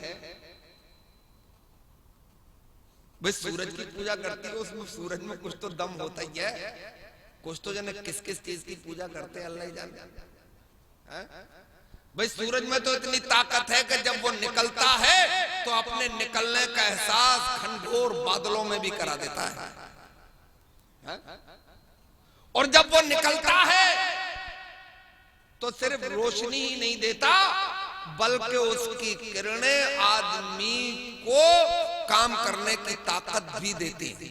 भाई सूरज की पूजा करती है, उसमें सूरज में कुछ तो दम होता ही है, कुछ तो जने किस किस चीज की पूजा करते हैं अल्लाह ही जानता है। भाई सूरज में तो इतनी ताकत है कि जब वो निकलता है तो अपने निकलने का एहसास घनघोर बादलों में भी करा देता है। और जब वो निकलता है तो सिर्फ रोशनी ही नहीं देता, बल्कि उसकी किरणें आदमी को काम करने की ताकत भी देती है।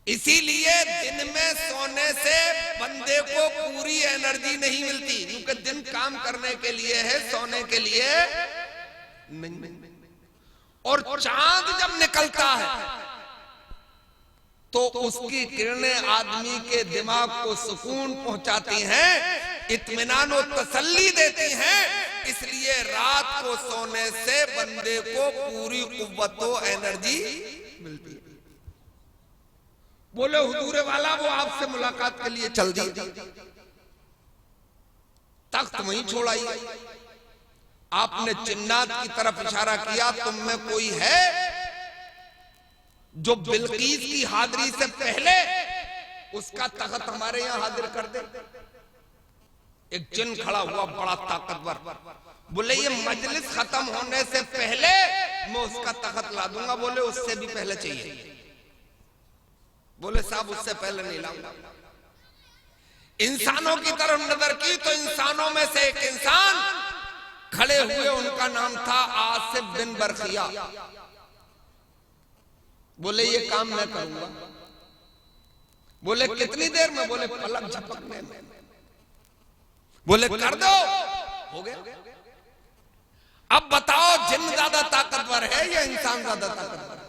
इसीलिए दिन में सोने से बंदे को पूरी एनर्जी नहीं मिलती, क्योंकि दिन काम करने के लिए है, सोने के लिए नहीं। और चांद जब निकलता है तो उसकी किरणें आदमी के दिमाग को सुकून पहुंचाती हैं, इत्मीनान और तसल्ली देती हैं। इसलिए रात को सोने से बंदे को पूरी कुव्वत और एनर्जी मिलती है। बोले हुजूर वाला वो आपसे मुलाकात के लिए चल दी, तख्त वहीं छोड़ाई, आपने जिन्नात की तरफ इशारा किया, तुम में कोई है जो बिल्कीस की हाजिरी से पहले उसका तख्त हमारे यहां हाजिर कर दे। एक जिन खड़ा हुआ बड़ा ताकतवर, बोले ये मजलिस खत्म होने से पहले मैं उसका तख्त ला दूंगा। बोले उससे भी पहले चाहिए। बोले साहब उससे पहले नहीं लाऊंगा। इंसानों की तरफ नजर की तो इंसानों में से एक इंसान खड़े हुए, उनका नाम था आसिफ बिन बरखिया। बोले ये काम मैं करूंगा। बोले कितनी देर में? बोले पलक झपकने में। बोले कर दो, हो गया। अब बताओ जिन ज्यादा ताकतवर है या इंसान ज्यादा ताकतवर?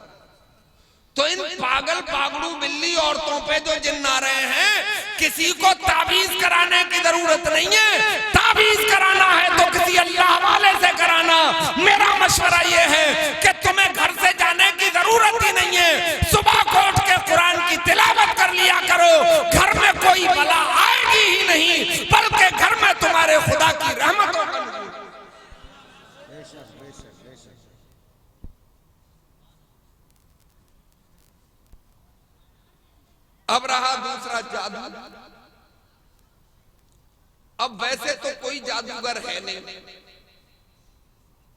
तो इन पागल पागड़ू बिल्ली औरतों पे जो जिन्न आ रहे हैं, किसी को ताबीज कराने की जरूरत नहीं है। ताबीज कराना है तो किसी अल्लाह वाले से कराना। मेरा मशवरा ये है कि तुम्हें घर से जाने की जरूरत ही नहीं है। सुबह को उठ के कुरान की तिलावत कर लिया करो, घर में कोई बला आएगी ही नहीं, बल्कि घर में तुम्हारे खुदा की रहमत होगी। अब रहा दूसरा जादू। अब वैसे तो कोई जादूगर है नहीं,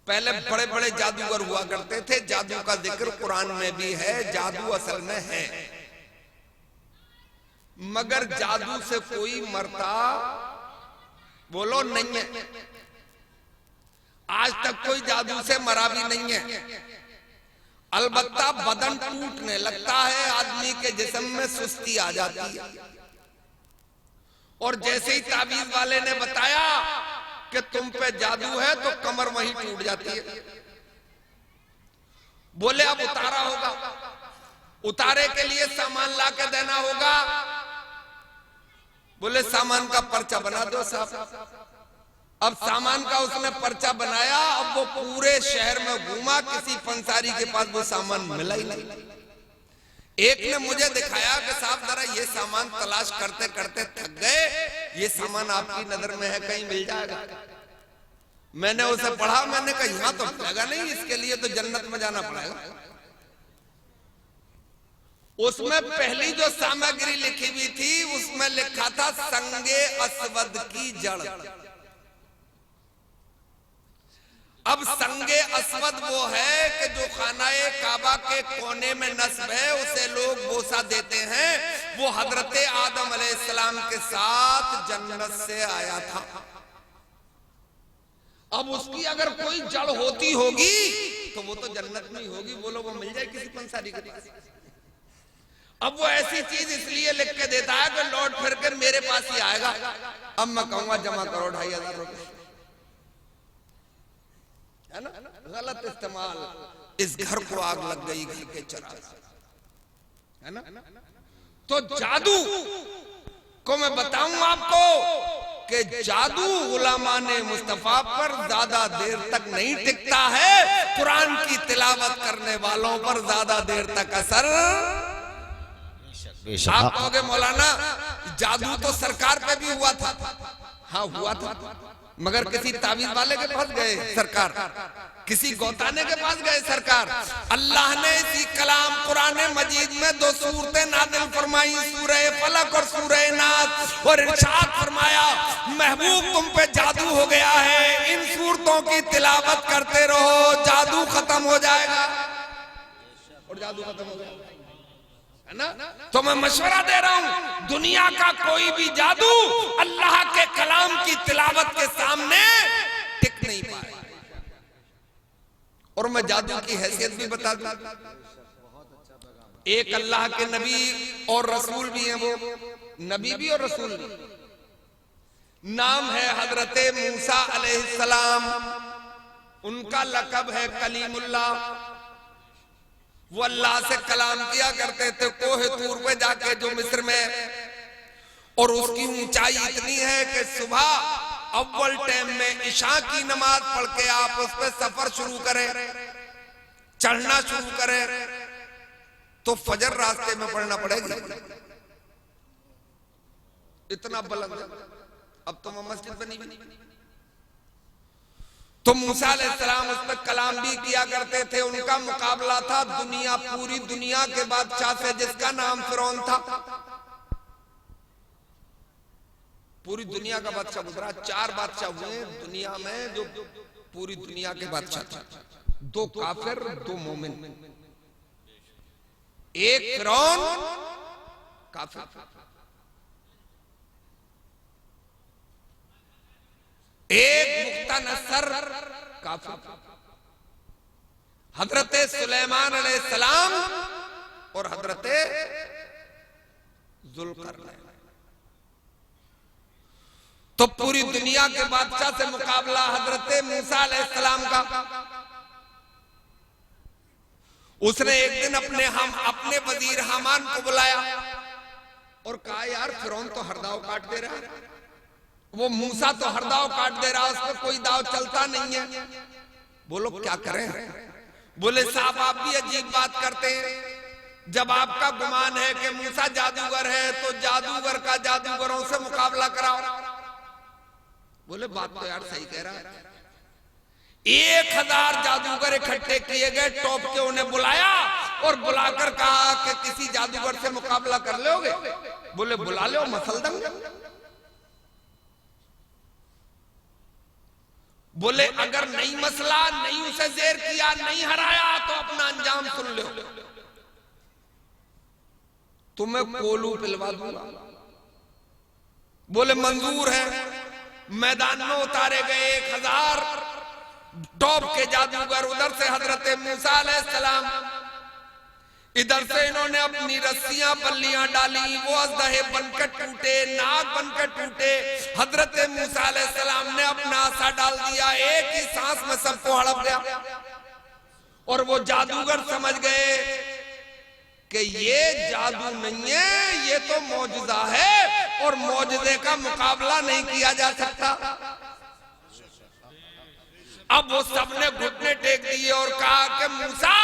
पहले बड़े बड़े जादूगर हुआ करते थे। जादू का जिक्र कुरान में भी है, जादू असल में है, मगर जादू से कोई मरता बोलो नहीं है। आज तक कोई जादू से मरा भी नहीं है। अलबत्ता बदन टूटने लगता है, आदमी के जिस्म में सुस्ती आ जाती है। और जैसे ही ताबीज वाले ने बताया कि तुम पे जादू है तो कमर वहीं टूट जाती है। बोले अब उतारा होगा, उतारे के लिए सामान ला के देना होगा। बोले सामान का पर्चा बना दो साहब। अब सामान का उसने पर्चा बनाया। अब वो पूरे शहर में घूमा, किसी पंसारी के पास वो सामान मिला ही नहीं। एक ने मुझे दिखाया कि साहब जरा ये सामान तलाश करते करते थक गए, ये सामान आपकी नजर में है, कहीं मिल जाएगा। मैंने उसे पढ़ा, मैंने कहा यहां तो मिलेगा नहीं, इसके लिए तो जन्नत में जाना पड़ेगा। उसमें पहली जो सामग्री लिखी हुई थी उसमें लिखा था संगे अस्वद की जड़। अब संगे अस्वद वो है कि जो खानाए काबा के कोने में नस्ब है, उसे लोग बोसा देते हैं। वो हजरत आदम अलैहिस्सलाम के साथ जन्नत से आया था। अब उसकी अगर कोई जड़ होती होगी तो वो तो जन्नत में ही होगी। बोलो वो मिल जाए किसी पंसारी के पास। अब वो ऐसी चीज इसलिए लिख के देता है कि लौट फिर कर मेरे पास ही आएगा। अब मैं कहूंगा जमा करो 2500 रुपए, है ना? गलत इस्तेमाल। इस घर को आग लग गई, घर के चिराग, है ना? तो जादू को मैं बताऊं आपको कि जादू गुलामाने मुस्तफा पर ज्यादा देर तक नहीं टिकता है, कुरान की तिलावत करने वालों पर ज्यादा देर तक असर। आप कहोगे मौलाना जादू तो सरकार पे भी हुआ था। हाँ हुआ था, मगर किसी तावीज वाले के पास गए सरकार, किसी गौताने के पास गए सरकार। अल्लाह ने इसी कलाम कुरान मजीद में 2 सूरतें नाज़िल फरमाई, सूरह फलक और सूरह नास, और इरशाद फरमाया महबूब तुम पे जादू हो गया है, इन सूरतों की तिलावत करते रहो, जादू खत्म हो जाएगा। और जादू खत्म हो जाएगा, है ना? तो मैं मशवरा दे रहा हूं, दुनिया का कोई भी जादू अल्लाह के कलाम की तिलावत के सामने टिक नहीं पाए। और मैं जादू की हैसियत भी बता दूं। एक अल्लाह के नबी और रसूल भी हैं, वो नबी भी और रसूल भी। नाम है हजरत मूसा अलैहिस्सलाम, उनका लक़ब है कलीमुल्लाह। वो अल्लाह से कलाम किया करते थे कोहे तूर पे जाके, जो मिस्र में, और उसकी ऊंचाई इतनी है कि सुबह अव्वल टाइम में इशा की नमाज पढ़ के आप उस पर सफर शुरू करें, चढ़ना शुरू करें, तो फजर रास्ते में पढ़ना पड़ेगी। इतना बुलंद। अब तो मस्जिद बनी बनी। तो मूसा अलैहिस्सलाम उस पर कलाम भी किया करते थे। उनका मुकाबला था दुनिया, पूरी दुनिया के बादशाह से, जिसका नाम फिरौन था। पूरी दुनिया का बादशाह गुजरा। 4 बादशाह हुए दुनिया में जो पूरी दुनिया के बादशाह थे। 2 काफिर, 2 मोमिन। एक फिरौन काफिर, एक मुख्तानसर काफिर। हजरत सुलेमान अलैहिस्सलाम और हजरत जुल्करनैन। तो पूरी दुनिया के बादशाह से मुकाबला हजरत मूसा अलैहिस्सलाम का। उसने एक दिन अपने वजीर हामान को बुलाया और कहा, यार फिरौन तो हर दाव काट दे रहा है, वो मूसा तो हर दाव काट दे रहा है, उस पर कोई दाव चलता नहीं है। बोलो क्या करें? बोले साहब आप भी अजीब बात करते हैं। जब आपका गुमान है कि मूसा जादूगर है, तो जादूगर का जादूगरों से मुकाबला कराओ। बोले बात तो यार सही कह रहा है। 1000 जादूगर इकट्ठे किए गए, टॉप के उन्हें बुलाया और बुलाकर कहा कि किसी जादूगर से मुकाबला कर लोगे? बोले बुला लो, मसलदंग। बोले अगर नहीं मसला, नहीं उसे जेर किया, नहीं हराया, तो अपना अंजाम सुन लो, तुम्हें कोलू पिलवा दूंगा। बोले मंजूर है। मैदान में उतारे गए 1000 टॉप के जादूगर। उधर से हजरत मूसा अलैहिस्सलाम, इधर से इन्होंने अपनी रस्सियां बल्लियां डाली, वो अज़दहे बनकर टूटे, नाग बनकर टूटे। हजरत मूसा अलैहिस्सलाम ने अपना आसा डाल दिया, एक ही सांस में सबको हड़प गया। और वो जादूगर समझ गए कि ये जादू नहीं है, ये तो मौजज़ा है, और मौजज़े का मुकाबला नहीं किया जा सकता। अब वो सबने घुटने टेक दिए और कहा कि मूसा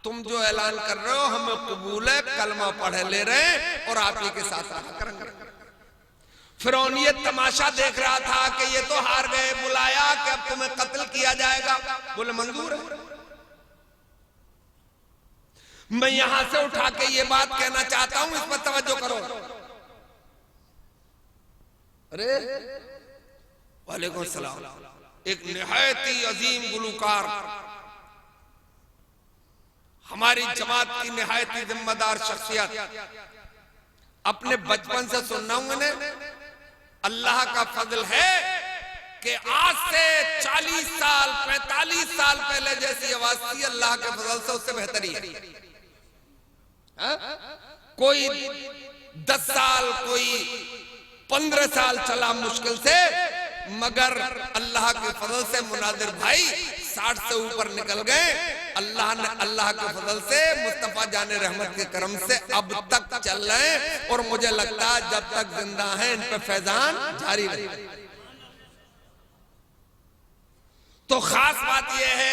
तुम जो ऐलान कर रहे हो हमें कबूल है, कलमा पढ़े ले रहे हैं और आप ही के साथ करेंगे। फिरौन ये तमाशा देख रहा था कि ये तो हार गए, बुलाया कि अब तुम्हें कत्ल किया जाएगा। बोले मंजूर है। मैं यहां से उठा के ये बात कहना चाहता हूं, इस पर तवज्जो करो। अरे वालेकुम सलाम। एक निहायत ही अजीम गुलूकार, हमारी जमात की निहायत ही जिम्मेदार शख्सियत, अपने बचपन से सुनना हूं मैंने। अल्लाह का फजल है कि आज से 40 साल 45 साल पहले जैसी आवाज थी, अल्लाह के फजल से उससे बेहतरी है। कोई 10 साल, कोई 15 साल चला मुश्किल से, मगर अल्लाह के फजल से मुनादिर भाई 60 से ऊपर निकल गए। अल्लाह ने अल्लाह के फजल से, मुस्तफा जाने रहमत के करम से अब तक चल रहे हैं, और मुझे लगता है जब तक जिंदा है इन पे फैजान जारी रहेगा। तो खास बात यह है,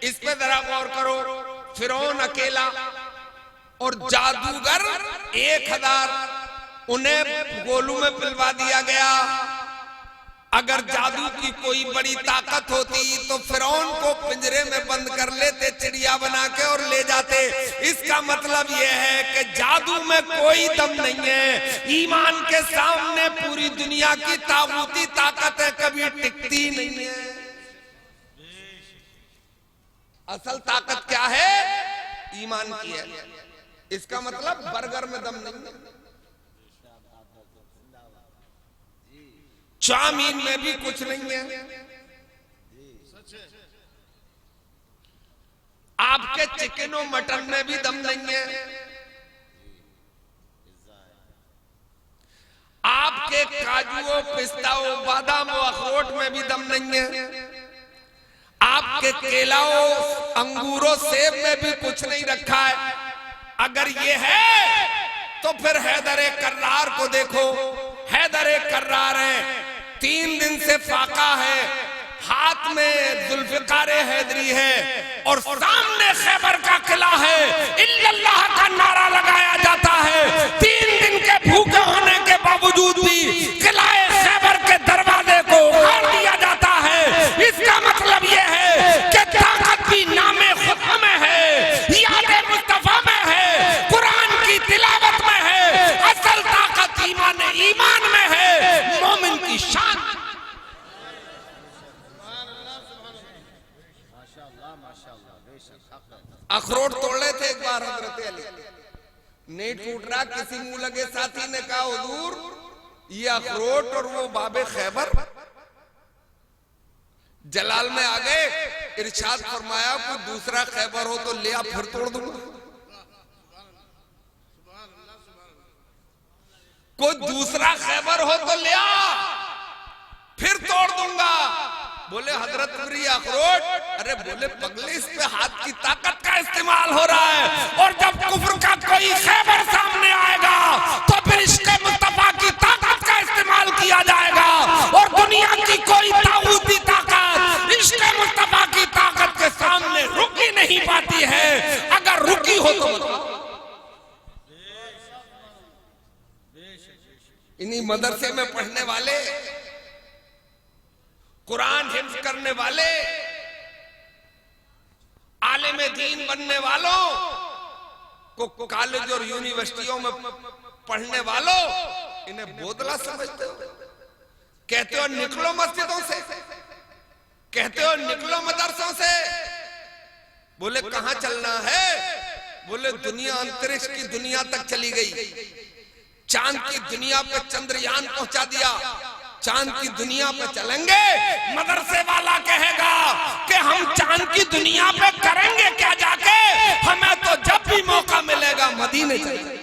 इस पे जरा गौर करो। फिरौन अकेला और जादूगर 1000, उन्हें गोलू में पिलवा दिया गया। अगर जादू की कोई बड़ी ताकत होती तो फिरौन को पिंजरे में बंद कर लेते, चिड़िया बना के, और ले जाते। इसका मतलब यह है कि जादू में कोई दम नहीं है। ईमान के सामने पूरी दुनिया की तागूती ताकतें कभी टिकती नहीं है। असल ताकत क्या है? ईमान की है। इसका मतलब बर्गर में दम नहीं है, चामीन में भी कुछ नहीं है। आपके चिकन और मटन में भी दम नहीं है, आपके काजू पिस्ताओं बादाम और अखरोट में भी दम नहीं है, आपके केलाओं अंगूरों सेब में भी कुछ नहीं रखा है। अगर ये है तो फिर हैदर कर्रार को देखो। हैदर कर्रार है, 3 दिन से फाका है, हाथ में जुल्फिकार हैदरी है और सामने खैबर का किला है। इल्लल्लाह का नारा लगाया जाता है। 3 दिन के भूखे होने के बावजूद भी किलाए खैबर के दरवाजे को उखाड़ दिया जाता है। इसका मतलब यह है कि ताकत भी नामे खुदा में है, याद मुस्तफा में है, कुरान की तिलावत में है। असल ताकत ईमान में है, मोमिन की शान। अखरोट तोड़ रहे थे एक बार हजरत अली, नेट फूट रहा, किसी मुंह लगे साथी ने कहा हुजूर ये अखरोट और वो बाबे खैबर। जलाल में आ गए, इरशाद फरमाया कोई दूसरा खैबर हो तो ले आ, फिर तोड़ दूंगा। कोई दूसरा खैबर हो तो ले आ, फिर तोड़ दूंगा। बोले हजरत अखरोट, अरे बोले पगले इस पे हाथ की ताकत का इस्तेमाल हो रहा है और जब कुफ्र का कोई खैबर सामने आएगा तो फिर इश्क़े मुस्तफा की ताकत का इस्तेमाल किया जाएगा और दुनिया की कोई ताऊती ताकत इश्क़े मुस्तफा की ताकत के सामने रुक ही नहीं पाती है। अगर रुकी हो तो इन्हीं मदरसे में पढ़ने वाले, कुरान हिफ्ज करने वाले, आलिम दीन बनने वालों को कॉलेज और यूनिवर्सिटियों में पढ़ने वालों इन्हें बोतला समझते हो। कहते हो निकलो मस्जिदों से, कहते हो निकलो मदरसों से। बोले कहां चलना है? बोले दुनिया अंतरिक्ष की दुनिया तक चली गई, चांद की दुनिया पे चंद्रयान पहुंचा दिया, चांद की दुनिया पे चलेंगे। मदरसे वाला कहेगा कि हम चांद की दुनिया पे करेंगे क्या जाके, हमें तो जब भी मौका मिलेगा मदीने चलेंगे।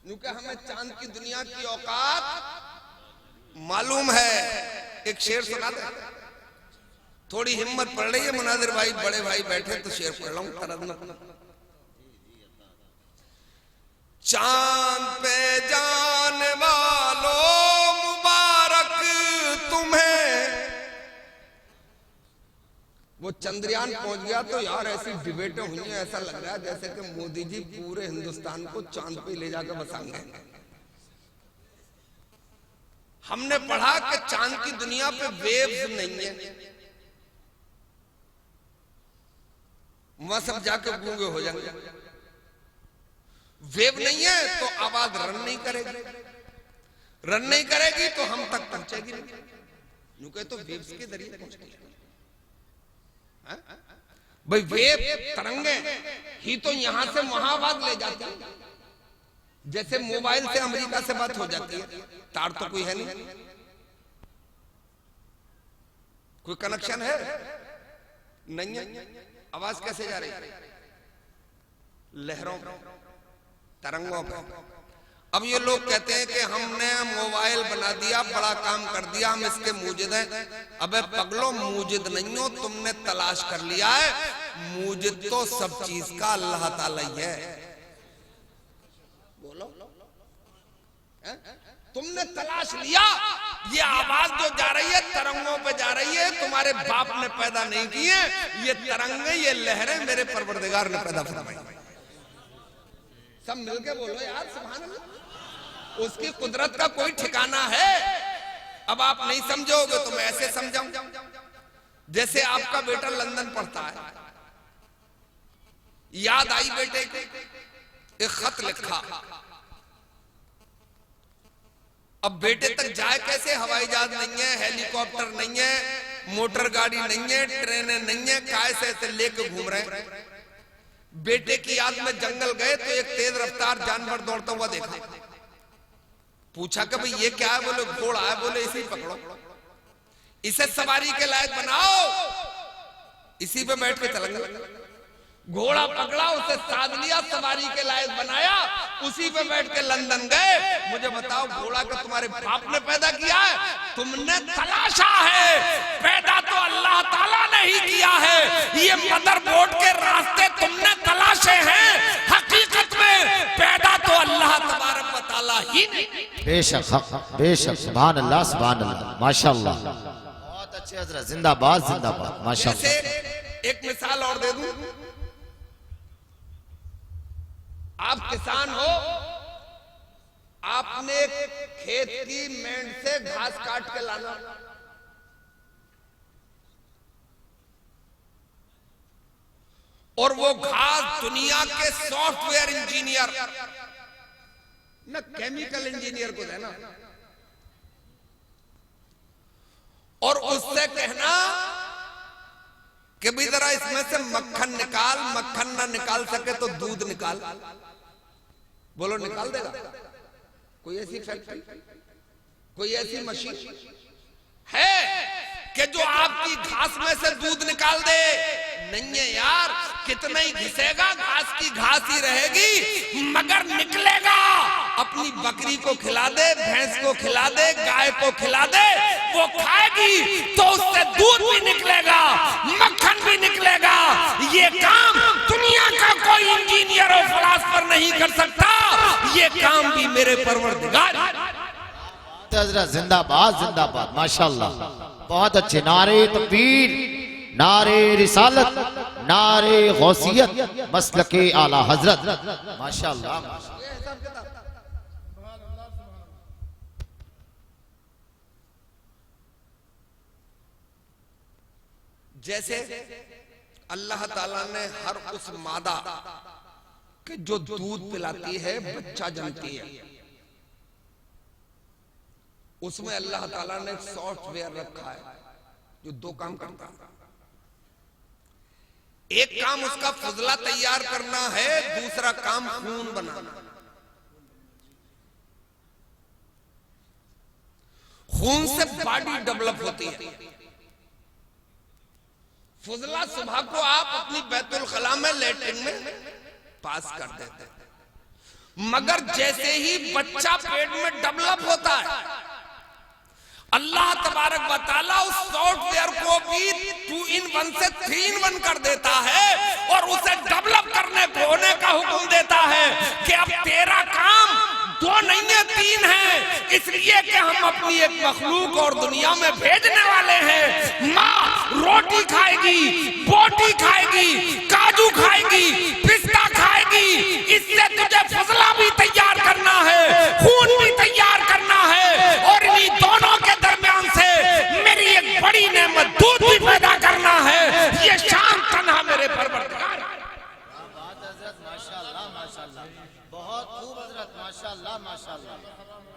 क्योंकि हमें चांद की दुनिया की औकात मालूम है। एक शेर सुना दे, थोड़ी हिम्मत पड़ रही है मुनाजिर भाई, बड़े भाई बैठे तो शेर पढ़ रहा हूं। चांद पे जाने वालों मुबारक तुम्हें। वो चंद्रयान पहुंच गया तो यार ऐसी डिबेटें हुई हैं, ऐसा लग रहा है जैसे कि मोदी जी पूरे हिंदुस्तान को चांद पे ले जाकर बसाएंगे। हमने पढ़ा कि चांद की दुनिया पे वेव्स नहीं है, वहां सब जाके गूंगे हो जाएंगे। वेव नहीं है तो आवाज रन नहीं करेगी, रन नहीं करेगी तो हम तक पहुंचेगी नहीं, क्योंकि तो वेव्स के जरिए पहुंचती है भाई। वेव तरंगे ही तो यहां से वहां आवाज ले जाती है। जैसे मोबाइल से अमेरिका से बात हो जाती है, तार तो कोई है नहीं, कोई कनेक्शन है नहीं है, आवाज कैसे जा रही है? लहरों तरंगों पे। अब ये लोग कहते हैं कि हमने मोबाइल बना दिया, बड़ा काम कर दिया, हम इसके मूजिद हैं। अबे पगलो, मूजिद नहीं हो, तुमने तलाश कर लिया है। मूजिद तो सब चीज का अल्लाह ताला ही है। बोलो, तुमने तलाश लिया। ये आवाज जो जा रही है तरंगों पे जा रही है, तुम्हारे बाप ने पैदा नहीं की है। ये तरंगे, ये लहरें मेरे परवरदिगार ने पैदा फरमाई। सब मिलके बोलो यार सुभान अल्लाह। उसकी कुदरत का कोई ठिकाना है? अब आप नहीं समझोगे तो मैं ऐसे समझाऊं। जैसे आपका बेटा लंदन पढ़ता है, याद आई बेटे को, एक खत लिखा। अब बेटे तक जाए कैसे? हवाई जहाज नहीं है, हेलीकॉप्टर नहीं है, मोटर गाड़ी नहीं है, ट्रेनें नहीं है, कैसे ऐसे लेके घूम रहे हैं। बेटे की याद में जंगल गए तो एक तेज रफ्तार जानवर दौड़ता हुआ देखा। पूछा कि भाई ये क्या है? बोले घोड़ा है। बोले इसी पकड़ो। इसे सवारी के लायक बनाओ, इसी पे बैठ के चलेंगे। घोड़ा पकड़ा, उसे साध लिया, सवारी के लायक बनाया, उसी पे बैठ के लंदन गए। मुझे बताओ, घोड़ा का तुम्हारे बाप ने पैदा किया है? तुमने तलाशा है। पैदा तो अल्लाह ताला ने ही किया है। ये मदरबोर्ड के रास्ते तुमने तलाशे हैं। हकीकत में पैदा तो अल्लाह तबारक व तआला ही ने। बेशक हक, बेशक, सुभान अल्लाह, सुभान अल्लाह, माशाअल्लाह। बहुत अच्छे हजरत, जिंदाबाद जिंदाबाद, माशाअल्लाह। जैसे एक मिसाल और दे दूं, आप किसान हो, आपने खेत की मेंढ से घास काट के लाना, और वो घास दुनिया के सॉफ्टवेयर इंजीनियर न केमिकल इंजीनियर को देना, और उससे कहना कि भी जरा इसमें से मक्खन निकाल। मक्खन ना निकाल सके तो दूध निकाल। बोलो निकाल देगा? कोई ऐसी फैक्ट्री, कोई ऐसी मशीन है कि जो आपकी घास में से दूध निकाल दे? नहीं है यार। कितना ही घिसेगा, घास की घास ही रहेगी, मगर निकलेगा। अपनी बकरी को खिला दे, भैंस को खिला दे, गाय को खिला दे, वो खाएगी तो उससे दूध भी निकलेगा, मक्खन भी निकलेगा। ये काम दुनिया का कोई इंजीनियर और फिलासफर नहीं कर सकता। ये काम भी मेरे परवरदिगार। हजरत जिंदाबाद जिंदाबाद, माशाअल्लाह। बहुत अच्छे नारे तकबीर, नारे रिसालत, नारे गौसियत, मसलके आला हजरत, माशाअल्लाह। जैसे अल्लाह ताला ने हर उस मादा के जो दूध पिलाती है, बच्चा जनती है, उसमें अल्लाह ताला ने सॉफ्टवेयर रखा है जो दो काम करता है। एक काम उसका फजला तैयार करना है, दूसरा काम खून बनाना। खून से बॉडी डेवलप होती है। फजला सुबह को आप अपनी बैतुल खला में, लेटरिन में पास कर देते हैं, मगर जैसे ही बच्चा पेट में डेवलप होता है, अल्लाह तबारक व तआला उस सॉफ्टवेयर को भी 2 in 1 से 3 in 1 कर देता है, और उसे डेवलप करने को होने का हुक्म देता है कि अब तेरा काम 2 नहीं है, 3 है। इसलिए कि हम अपनी एक मखलूक और दुनिया में भेजने वाले हैं। माँ रोटी खाएगी, बोटी खाएगी, काजू खाएगी, पिस्ता खाएगी। इससे तुझे फजला भी तैयार करना है, खून भी तैयार करना है, और इन्हीं दोनों के दरमियान से मेरी एक बड़ी नेमत दूध भी पैदा करना है। ये शान तन्हा मेरे परवरदिगार। माशाअल्लाह माशाअल्लाह, बहुत खूब हजरत, माशाअल्लाह माशाअल्लाह।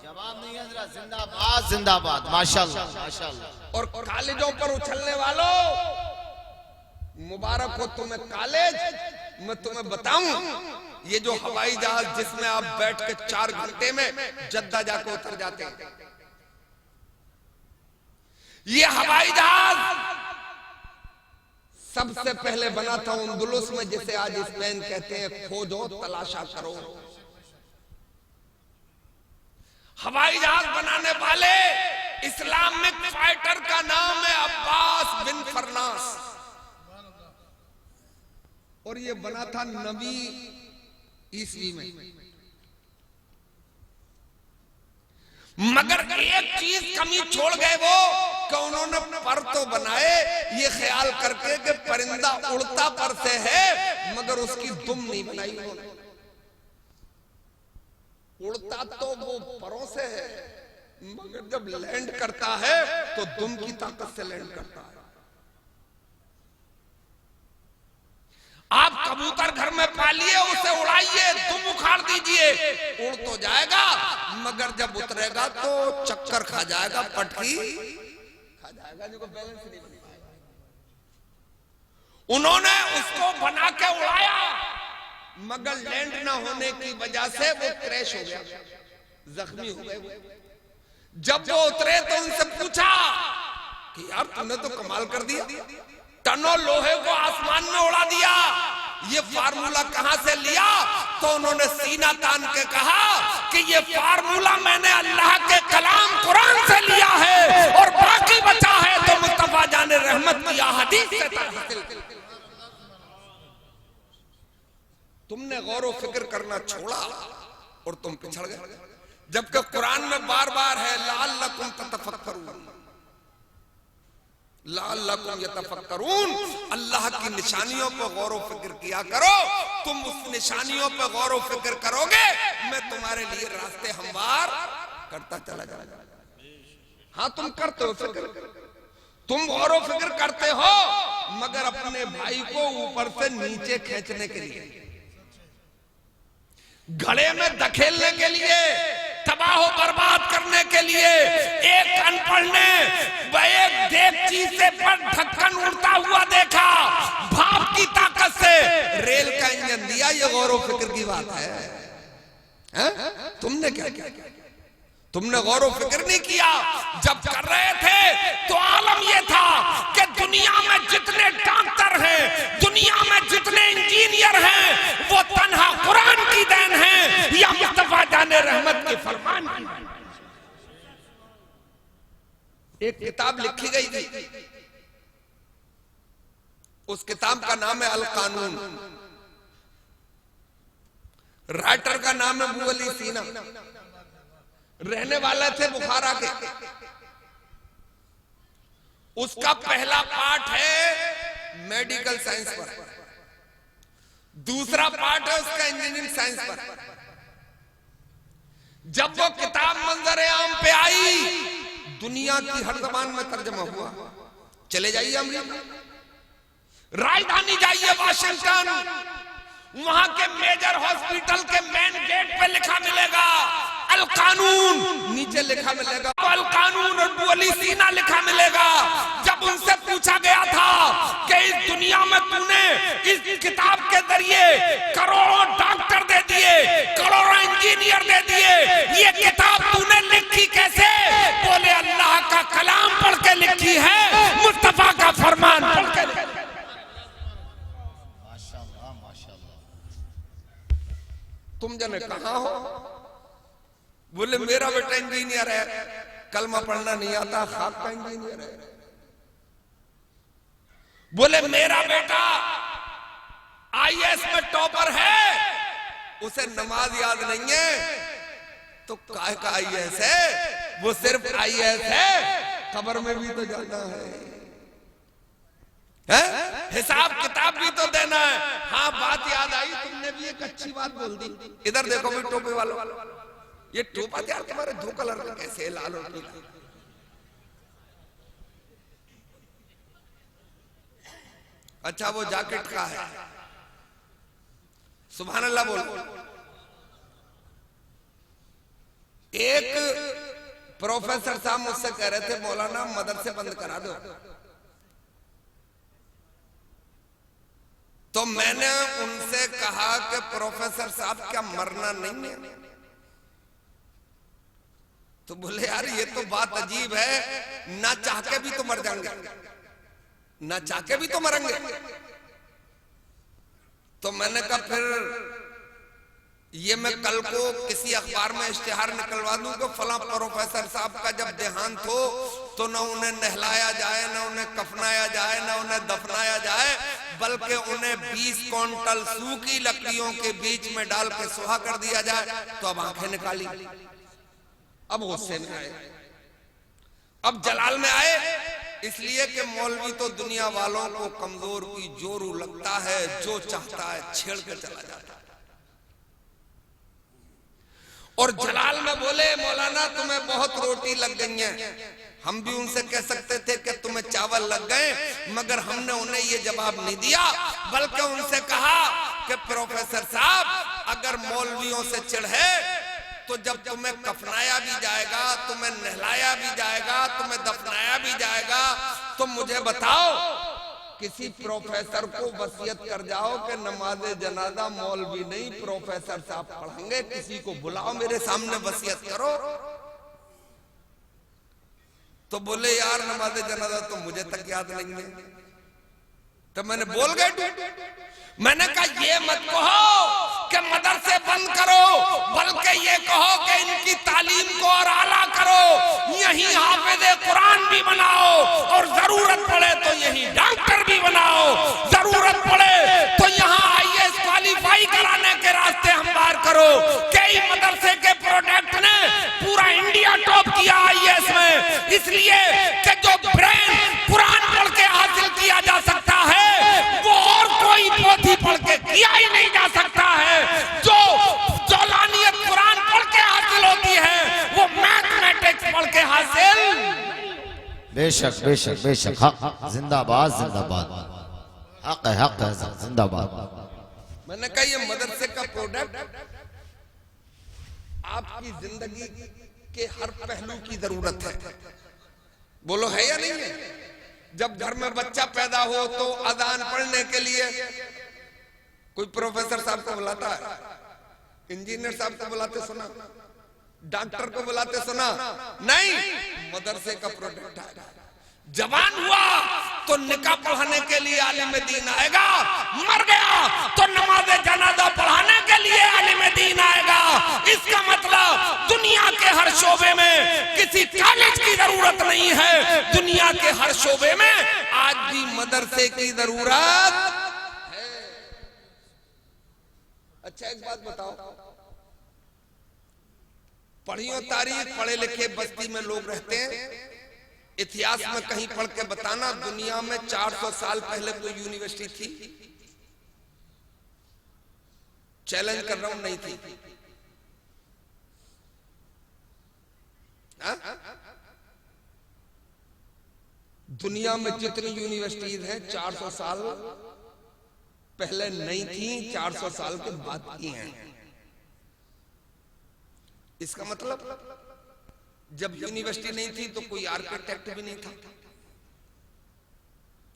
जवाब नहीं हजरत, जिंदाबाद जिंदाबाद, माशाअल्लाह माशाअल्लाह। और कॉलेजों पर उछलने वालों, मुबारक हो तुम्हें कॉलेज। मैं तुम्हें बताऊं, ये जो हवाई जहाज जिसमें आप बैठ के 4 घंटे में जद्दा जाकर उतर जाते हैं, ये हवाई जहाज सबसे पहले बना था अंदलुस में, जिसे आज स्पेन कहते हैं। खोजो, तलाशा करो। हवाई जहाज बनाने वाले इस्लामिक फाइटर का नाम है अब्बास बिन फरनास, और ये बना था 9वीं ईस्वी में। मगर एक चीज कमी छोड़ गए वो, कि उन्होंने पर तो बनाए ये ख्याल करके कि परिंदा उड़ता पर से है, मगर उसकी दुम नहीं बनाई उन्होंने। उड़ता तो वो परों से है, मगर जब लैंड करता है तो दुम की ताकत से लैंड करता है। आप कबूतर घर में पालिए, उसे उड़ाइए, दुम उखाड़ दीजिए, उड़ तो जाएगा, मगर जब उतरेगा तो चक्कर खा जाएगा, पटकी खा जाएगा, जो बैलेंस नहीं बन पाएगा। उन्होंने उसको बना के उड़ाया, मगर लैंड ना होने की वजह से वो क्रैश हो गया, जख्मी हो गए। जब वो उतरे तो उनसे पूछा कि यार तुमने तो कमाल कर दिया, टनों लोहे को आसमान में उड़ा दिया, ये फार्मूला कहां से लिया? तो उन्होंने सीना तान के कहा कि ये फार्मूला मैंने अल्लाह के कलाम कुरान से लिया है और बाकी बचा है तो मुस्तफा जाने रहमत की हदीस से हासिल। तुमने गौर व फिक्र करना छोड़ा और तुम पिछड़ गए, जबकि कुरान में बार बार है लअल्लकुम ततफक्करून, लअल्लकुम यतफक्करून, अल्लाह की निशानियों पर गौर व फिक्र किया करो। तुम उस निशानियों पर गौर व फिक्र करोगे, मैं तुम्हारे लिए रास्ते हमवार करता चला जाऊंगा। हाँ तुम करते हो फिक्र, तुम गौर व फिक्र करते हो, मगर अपने भाई को ऊपर से नीचे खींचने के लिए, घड़े में धकेलने के लिए, तबाह बर्बाद करने के लिए, एक अनपढ़ ने एक देवची से पर ढक्कन उड़ता हुआ देखा, भाप की ताकत से रेल का इंजन दिया। ये गौर व फिक्र की बात है? तुमने क्या किया? तुमने गौर व फिक्र नहीं किया। जब कर रहे थे तो आलम यह था कि दुनिया में जितने डॉक्टर हैं, दुनिया में जितने इंजीनियर हैं, वो तन्हा कुरान की देन है या मुस्तफा जाने रहमत के फरमान की। एक किताब लिखी गई थी, उस किताब का नाम है अल कानून, राइटर का नाम है अबू अली सीना, रहने वाले थे बुखारा के। उसका पहला पार्ट है मेडिकल साइंस पर, दूसरा पार्ट है उसका इंजीनियरिंग साइंस पर। जब वो किताब मंजर आम पे आई, दुनिया की हर जबान में तर्जमा हुआ। चले जाइए अमेरिका, राजधानी जाइए वाशिंगटन, वहां के मेजर हॉस्पिटल के मेन गेट पे लिखा मिलेगा अल कानून, नीचे लिखा मिलेगा अल कानून और अबू अली सीना लिखा मिलेगा। जब उनसे पूछा गया था कि इस दुनिया में तूने इस किताब के जरिए करोड़ों डॉक्टर दे दिए, करोड़ों इंजीनियर दे दिए, ये किताब तूने लिखी कैसे? बोले अल्लाह का कलाम पढ़ के लिखी है, मुस्तफा का फरमान पढ़ के लिखी। तुम जने कहां हो? बोले मेरा बेटा इंजीनियर है, कलमा पढ़ना नहीं आता, खाक का इंजीनियर है। बोले मेरा बेटा आईएएस में टॉपर है, उसे नमाज याद नहीं है, तो काय का आईएएस है? वो सिर्फ आईएएस है, कब्र में भी तो जाना है, हिसाब किताब भी तो देना है। हाँ बात याद आई, तुमने भी एक अच्छी बात बोल दी। इधर देखो भी टोपे वालों, ये टोपा यार तुम्हारे दो कलर का कैसे है, लाल और पीला? अच्छा वो जैकेट का है, सुभान अल्लाह बोलो। एक प्रोफेसर साहब मुझसे कह रहे थे मौलाना मदरसे बंद करा दो, तो मैंने उनसे कहा कि प्रोफेसर साहब क्या मरना नहीं है? तो बोले यार ये तो बात अजीब है, ना चाह के भी तो मर जाएंगे, ना चाह के भी तो मरेंगे। तो मैंने कहा फिर ये मैं कल को किसी अखबार में इश्तिहार निकलवा दूं कि फला प्रोफेसर साहब का जब देहांत हो तो न उन्हें नहलाया जाए, न उन्हें कफनाया जाए, न उन्हें दफनाया जाए, बल्कि उन्हें 20 क्विंटल सूखी लकड़ियों के बीच में डाल के सुहा कर दिया जाए। तो अब आंखें निकाली, अब गुस्से में आए, अब जलाल में आए, इसलिए कि मौलवी तो दुनिया वालों को कमजोर की जोरू लगता है, जो चाहता है छेड़ कर चला जाता है। और जलाल में बोले मौलाना तुम्हें बहुत रोटी लग गई है। हम भी उनसे कह सकते थे कि तुम्हें चावल लग गए, मगर हमने उन्हें ये जवाब नहीं दिया, बल्कि उनसे कहा कि प्रोफेसर साहब अगर मौलवियों से चिढ़ है तो जब तुम्हें कफनाया भी जाएगा, तुम्हें नहलाया भी जाएगा, तुम्हें दफनाया भी जाएगा, तो मुझे बताओ किसी प्रोफेसर को वसीयत कर जाओ कि नमाज जनाजा मौलवी नहीं प्रोफेसर साहब पढ़ेंगे, किसी को बुलाओ मेरे सामने वसीयत करो। तो बोले यार नमाज जनाजा तो मुझे तक याद नहीं है। तो मैंने बोल गए, मैंने कहा ये मत कहो कि मदरसे बंद करो, बल्कि ये कहो कि इनकी तालीम को और आला करो, यहीं हाफिज़े कुरान भी बनाओ और जरूरत पड़े तो यहीं डॉक्टर भी बनाओ, जरूरत पड़े तो यहाँ आईएएस क्वालिफाई कराने के रास्ते हमवार करो। कई मदरसे के प्रोडक्ट ने पूरा इंडिया टॉप किया आईएएस में, इसलिए कि जो ब्रेन कुरान पढ़ के हासिल किया जा सकता है वो और कोई पोथी पढ़ के किया ही नहीं जा सकता है। जो जौलानियत कुरान पढ़ के हासिल होती है वो मैथमेटिक्स पढ़ के हासिल। बेशक बेशक बेशक, हक जिंदाबाद जिंदाबाद, हक है जिंदाबाद। मैंने कहा ये मदरसे का प्रोडक्ट आपकी जिंदगी के हर पहलू की जरूरत है। बोलो है या नहीं है? जब घर में बच्चा पैदा हो तो अजान पढ़ने के लिए कोई प्रोफेसर साहब को बुलाता है, इंजीनियर साहब को बुलाते सुना, डॉक्टर को बुलाते सुना? नहीं, मदरसे का प्रोडक्ट है। जवान हुआ तो निकाह पढ़ाने के लिए आलिम दीन आएगा, मर गया तो नमाज जनाजा पढ़ाने के लिए आलिम दीन आएगा। इसका मतलब दुनिया के हर शोबे में किसी कॉलेज की जरूरत नहीं है, दुनिया के हर शोबे में आज भी मदरसे की जरूरत है। अच्छा एक बात बताओ, पढ़ियो तारीख, पढ़े लिखे बस्ती में लोग रहते हैं, इतिहास में कहीं पढ़ के बताना दुनिया में 400 साल पहले कोई यूनिवर्सिटी थी? चैलेंज कर रहा हूं, नहीं थी। हा? दुनिया में जितनी यूनिवर्सिटीज हैं 400 साल पहले नहीं थी, 400 साल के बाद की हैं। इसका मतलब जब यूनिवर्सिटी नहीं थी तो कोई आर्किटेक्ट भी नहीं था,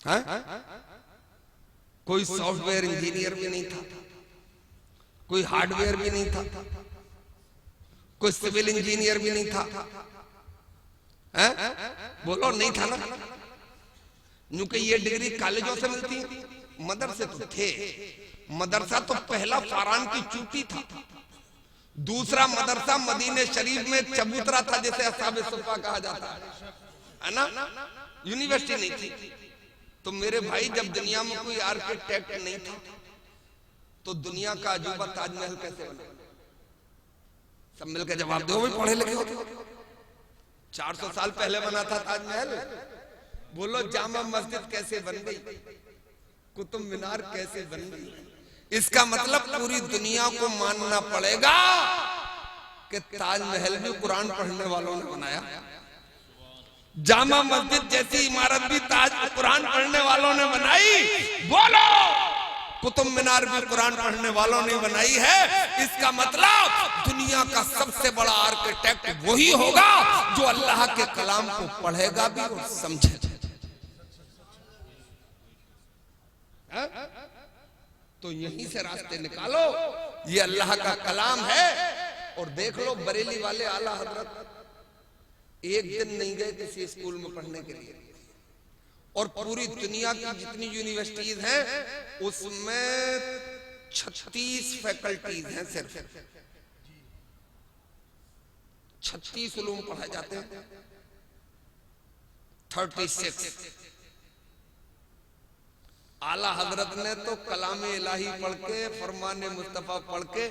हा? कोई सॉफ्टवेयर इंजीनियर भी नहीं था, कोई हार्डवेयर भी नहीं था, कोई सिविल इंजीनियर भी नहीं था, हा? बोलो नहीं था ना? क्योंकि ये डिग्री कॉलेजों से मिलती, मदरसे तो थे। मदरसा तो पहला फारान की चूटी था, दूसरा मदरसा मदीने शरीफ में चबूतरा था जिसे असहाबे सुफ़ा कहा जाता है ना? यूनिवर्सिटी नहीं थी। तो मेरे भाई जब दुनिया में कोई आर्किटेक्ट नहीं था तो दुनिया का अजूबा ताजमहल कैसे बना? सब मिलकर जवाब दो, भाई पढ़े लिखे होते। 400 साल पहले बना था ताजमहल। बोलो जामा मस्जिद कैसे बन गई, कुतुब मीनार कैसे बन गई? इसका मतलब पूरी दुनिया को मानना पड़ेगा कि ताजमहल भी कुरान पढ़ने वालों ने बनाया, जामा मस्जिद जैसी इमारत भी कुरान पढ़ने वालों ने बनाई। बोलो कुतुब मीनार भी कुरान पढ़ने वालों ने बनाई है। इसका मतलब दुनिया का सबसे बड़ा आर्किटेक्ट वही होगा जो अल्लाह के कलाम को पढ़ेगा भी और समझेगा। तो यहीं से रास्ते निकालो, ये अल्लाह का कलाम है। और देख लो बरेली वाले आला हजरत एक दिन नहीं गए किसी स्कूल में पढ़ने के लिए, और पूरी दुनिया की जितनी यूनिवर्सिटीज हैं उसमें 36 फैकल्टीज हैं, सिर्फ 36 उलूम पढ़ाए जाते हैं। 36 आला हजरत ने तो कलामे इलाही पढ़ के, फरमाने मुस्तफा पढ़ के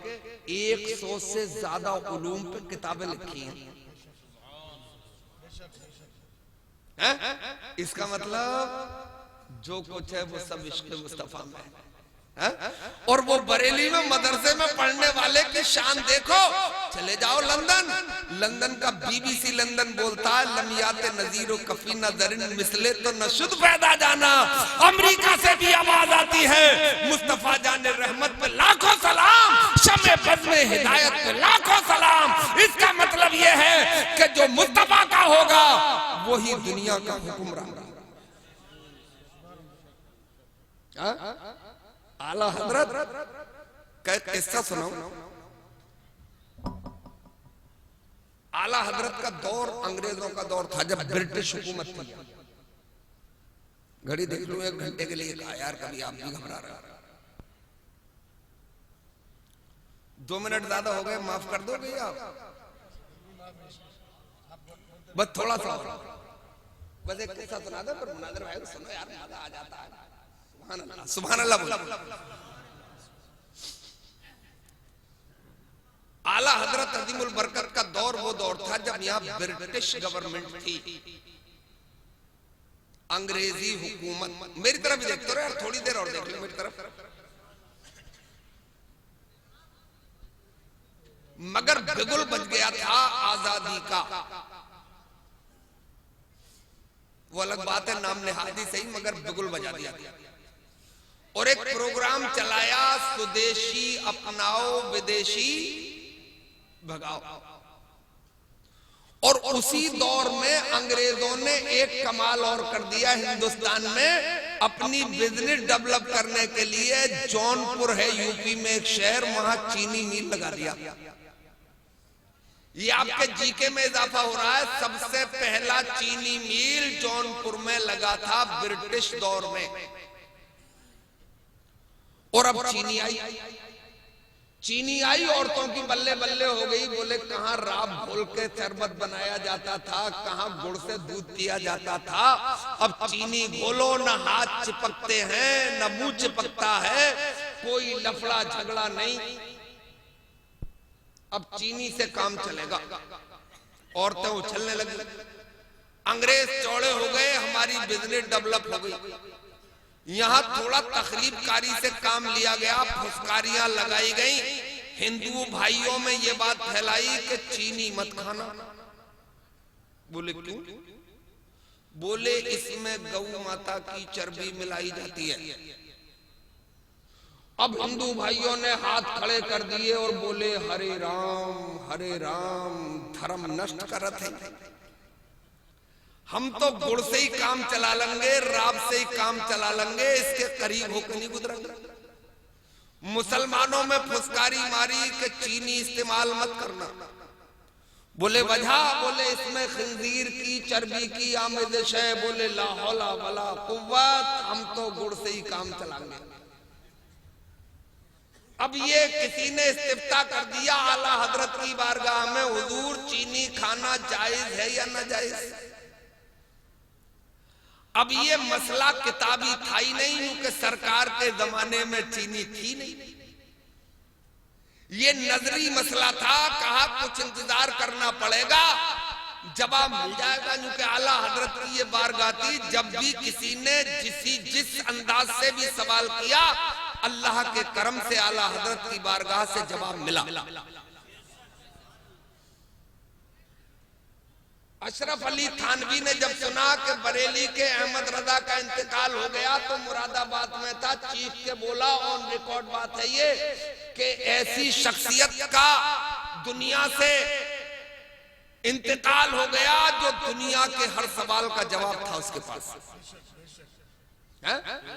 100 से ज्यादा उलूम पे किताबें लिखी हैं। इसका मतलब जो कुछ है वो सब इश्क़ मुस्तफा में है। और वो बरेली में मदरसे में पढ़ने वाले की शान देखो। चले जाओ लंदन, लंदन का BBC लंदन बोलता है लमियाते नजीरो कफी नजरिन मिसले तो नशुद पैदा जाना। अमेरिका से भी आवाज आती है मुस्तफा जाने रहमत पे लाखों सलाम, शमे बज़्मे हिदायत पे लाखों सलाम। इसका मतलब ये है कि जो मुस्तफा का होगा वही दुनिया का हुक्मरान। आला हजरत का किस्सा सुनाओ। आला हजरत का दौर अंग्रेजों का दौर था, जब ब्रिटिश हुकूमत थी। घड़ी देख लूं 1 घंटे के लिए, कहा यार कभी आप भी घबरा रहे, 2 मिनट ज्यादा हो गए, माफ कर दोगे आप? बस थोड़ा सा, बस एक किस्सा सुना दो, पर मुनाज़िर भाई को सुनो यार, मजा आ जाता है। सुभान अल्लाह, सुभान अल्लाह बोलो। आला हजरत अज़ीमुल बरकत का दौर वो दौर था जब यहाँ ब्रिटिश गवर्नमेंट थी, अंग्रेजी हुकूमत। मेरी तरफ भी देखते रहो यार, थोड़ी देर और देख लो मेरी तरफ। मगर बिगुल बज गया था आजादी का, वो अलग बात है, नाम नेहादी सही, मगर बिगुल बजा दिया। और एक प्रोग्राम चलाया, स्वदेशी अपनाओ विदेशी भगाओ। और उसी दौर में अंग्रेजों ने एक कमाल और कर दिया हिंदुस्तान में, अपनी बिजनेस डेवलप करने के लिए जौनपुर है यूपी में एक शहर, वहां चीनी मिल लगा दिया। ये आपके जीके में इजाफा हो रहा है, सबसे पहला चीनी मिल जौनपुर में लगा था ब्रिटिश दौर में। और अब चीनी आई, औरतों की बल्ले बल्ले हो गई। बोले कहां राब घोल के शरबत बनाया जाता था, कहां गुड़ से दूध पिया जाता था। अब चीनी घोलो, न हाथ चिपकते हैं न मुंह चिपकता है, कोई लफड़ा झगड़ा नहीं। अब चीनी से काम चलेगा। औरतें उछलने लगी, अंग्रेज चौड़े हो गए, हमारी बिजनेस डेवलप हो गई। यहां थोड़ा तखरीबकारी से काम लिया गया, फुसकारियां लगाई गई, हिंदू भाइयों में ये बात फैलाई कि चीनी मत खाना। बोले क्यों? बोले इसमें गौ माता की चर्बी मिलाई जाती है। अब हिंदू भाइयों ने हाथ खड़े कर दिए और बोले हरे राम धर्म नष्ट करत है। हम तो गुड़ से ही काम चला लेंगे, राब से ही काम चला लेंगे, इसके करीब होकर नहीं गुजरेंगे। मुसलमानों में फुसकारी मारी कि चीनी इस्तेमाल मत करना। बोले वजह? बोले इसमें खंजीर की चर्बी की आमेज़श है। बोले ला हौला वला कुव्वत, हम तो गुड़ से ही काम चलाएंगे। अब ये किसी ने इस्तिफ्ता कर दिया आला हजरत की बारगाह में, हुजूर चीनी खाना जायज है या ना जायज? अब ये मसला किताबी था ही नहीं, क्योंकि सरकार के जमाने में चीनी थी नहीं। ये नजरी मसला था। कहा कुछ इंतजार करना पड़ेगा, जवाब मिल जाएगा। क्योंकि आला हजरत की ये बारगाह थी, जब भी किसी ने जिस अंदाज से भी सवाल किया, अल्लाह के करम से आला हजरत की बारगाह से जवाब मिला। अशरफ अली थानवी ने जब सुना कि बरेली के अहमद रजा का इंतकाल हो गया, तो मुरादाबाद में था, चीख के बोला, ऑन रिकॉर्ड बात है ये, कि ऐसी शख्सियत का दुनिया से इंतकाल हो गया जो दुनिया के हर सवाल का जवाब था उसके पास।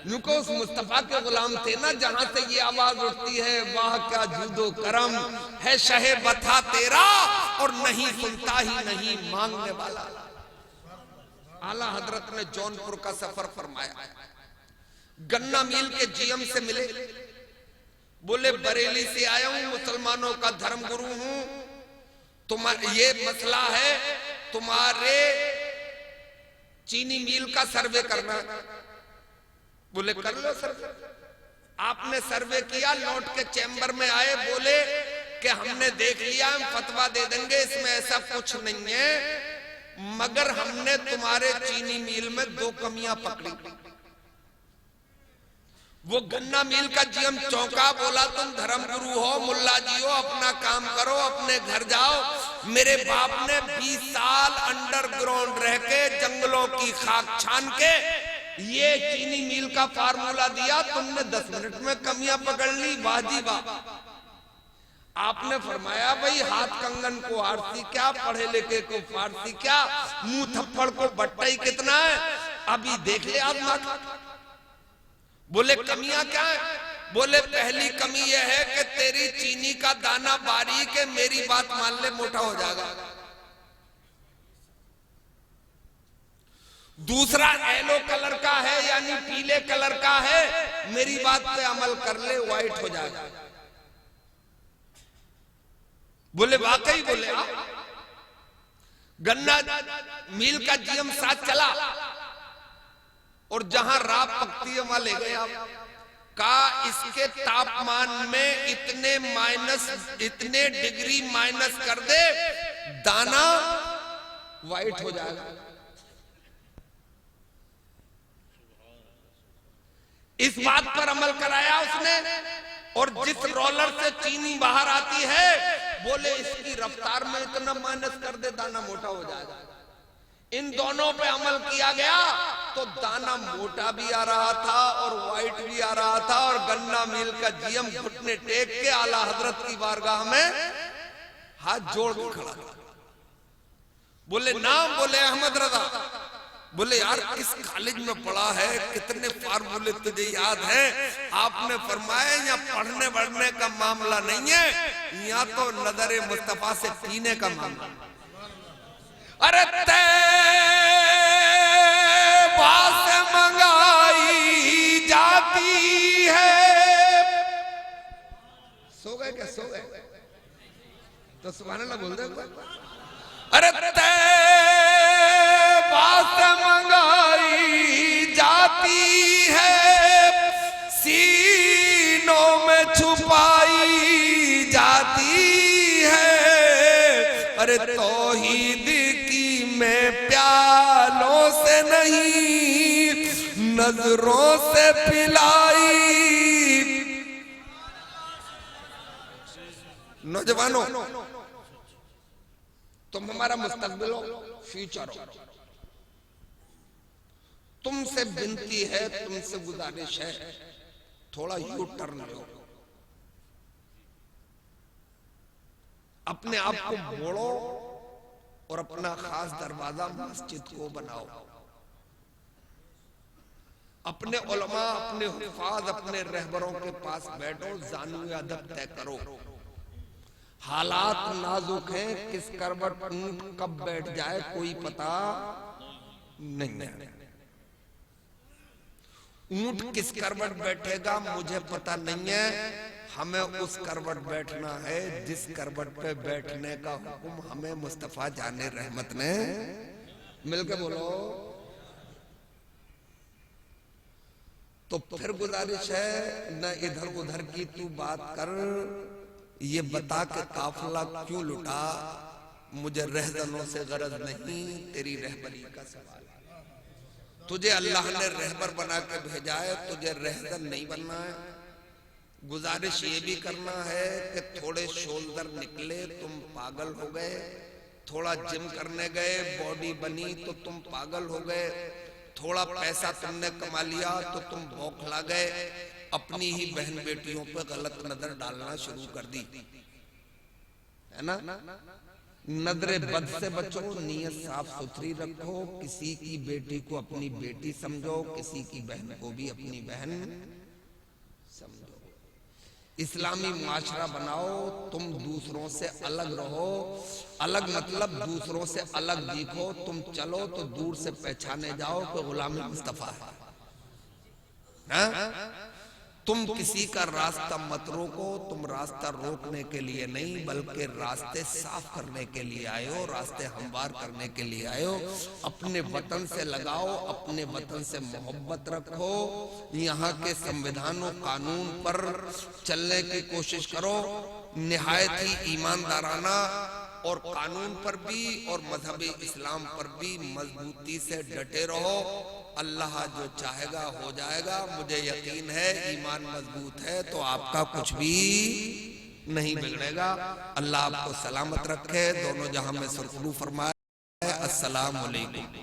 नुको उस मुस्तफा के गुलाम थे ना, जहां से ये आवाज उठती है, वाह क्या जूदो करम है शहे बथा तेरा, और नहीं सुनता ही नहीं मांगने वाला। आला हजरत ने जौनपुर का सफर फरमाया, गन्ना मिल के जीएम से मिले। बोले बरेली से आया हूं, मुसलमानों का धर्म गुरु हूं, तुम्हारा ये मसला है, तुम्हारे चीनी मिल का सर्वे करना। बोले कर लो सर्वे। आपने सर्वे किया, लौट के चैम्बर में आए, बोले कि हमने देख लिया, हम फतवा दे देंगे, इसमें ऐसा कुछ नहीं है, मगर हमने तुम्हारे चीनी मिल में 2 कमियां पकड़ी। वो गन्ना मिल का जीएम चौंका, बोला तुम धर्म गुरु हो, मुल्ला जी हो, अपना काम करो, अपने घर जाओ। मेरे बाप ने 20 साल अंडरग्राउंड रह के जंगलों की खाक छान के ये चीनी मिल का फार्मूला दिया, तुमने 10 मिनट में कमियां पकड़ ली, वाह जी वाह। आपने फरमाया भाई हाथ कंगन को आरती क्या, पढ़े लिखे को फारसी क्या, मुंह थप्पड़ को बट्टा ही कितना है, अभी देख ले आप। बोले कमियां क्या है? बोले पहली कमी यह है कि तेरी चीनी का दाना बारीक है, मेरी बात मान ले मोटा हो जाएगा। दूसरा येलो कलर का है यानी पीले कलर का है, मेरी बात पे अमल कर ले, व्हाइट हो जाएगा। बोले वाकई? बोले गन्ना मिल का जीएम साथ चला और जहां रात पकती है वहां ले गए आप। का इसके तापमान में इतने डिग्री माइनस कर दे, दाना व्हाइट हो जाएगा। इस बात पर अमल कराया उसने। और जिस रोलर से चीनी बाहर आती है, बोले इसकी रफ्तार में इतना माइनस कर दे, दाना मोटा हो जाएगा। इन दोनों पे अमल किया गया तो दाना मोटा भी आ रहा था और व्हाइट भी आ रहा था। और गन्ना मिल का जीएम घुटने टेक के आला हजरत की बारगाह में हाथ जोड़ के खड़ा था। बोले नाम? बोले अहमद रजा। बोले यार किस कॉलेज में पढ़ा है, कितने फार्मूले तुझे याद है? आपने फरमाया यहाँ पढ़ने बढ़ने का मामला नहीं है, यहाँ तो नजर मुस्तफा से पीने का मामला। अरे तैबा से मंगाई जाती है। सो गए क्या? सो गए तो सुभान अल्लाह बोल दे। अरे बात मंगाई जाती है, सीनों में छुपाई जाती है। अरे तौहीद की मैं प्यालों से नहीं, नजरों से पिलाई। नौजवानों, तुम हमारा मुस्तकबिल हो, फ्यूचर हो। तुमसे विनती है, तुमसे गुजारिश है, थोड़ा यू टर्न लो, अपने आप को मोड़ो और अपना खास दरवाजा मस्जिद को बनाओ। अपने उलमा, अपने हुफ़ाज़, अपने रहबरों के पास बैठो, ज़ानू अदब तय करो। हालात नाजुक हैं, किस करवट कब बैठ जाए कोई पता नहीं है। ऊंट किस करवट बैठेगा मुझे पता नहीं है, हमें उस करवट बैठना है जिस करवट पे बैठने का हुक्म हमें मुस्तफा जाने रहमत ने। मिलके बोलो। तो फिर गुजारिश है, न इधर उधर की तू बात कर, ये बता के काफिला क्यों लुटा, मुझे रहजनों से गरज नहीं, तेरी रहबरी का सवाल। तुझे अल्लाह ने रहबर बना के भेजा है, तुझे रहजन नहीं बनना है। गुजारिश ये भी करना है कि थोड़े शोल्डर निकले तुम पागल हो गए, थोड़ा जिम करने गए बॉडी बनी तो तुम पागल हो गए, थोड़ा पैसा तुमने कमा लिया तो तुम बौखला गए, अपनी ही बहन बेटियों पर गलत नजर डालना शुरू कर दी, है ना। नजरे बद से बचो, नीयत साफ सुथरी रखो, किसी की बेटी को अपनी बेटी समझो, किसी की बहन को भी अपनी बहन समझो। इस्लामी मुआशरा बनाओ, तुम दूसरों से अलग रहो। अलग मतलब दूसरों से अलग दिखो। तुम चलो तो दूर से पहचाने जाओ कि गुलाम मुस्तफा है। तुम किसी का रास्ता मत रोको, तुम रास्ता रोकने के लिए नहीं बल्कि रास्ते साफ करने के लिए आए हो, रास्ते हमवार करने के लिए आए हो। अपने वतन से लगाओ, अपने वतन से मोहब्बत रखो, यहाँ के संविधान और कानून पर चलने की कोशिश करो, निहायत ही ईमानदाराना और कानून पर भी और मजहबी इस्लाम पर भी मजबूती से डटे रहो। अल्लाह जो चाहेगा हो जाएगा, मुझे यकीन है, ईमान मजबूत है तो आपका कुछ भी नहीं बिगड़ेगा। अल्लाह आपको सलामत रखे, दोनों जहां में सुरखरू फरमाए। अस्सलाम वालेकुम।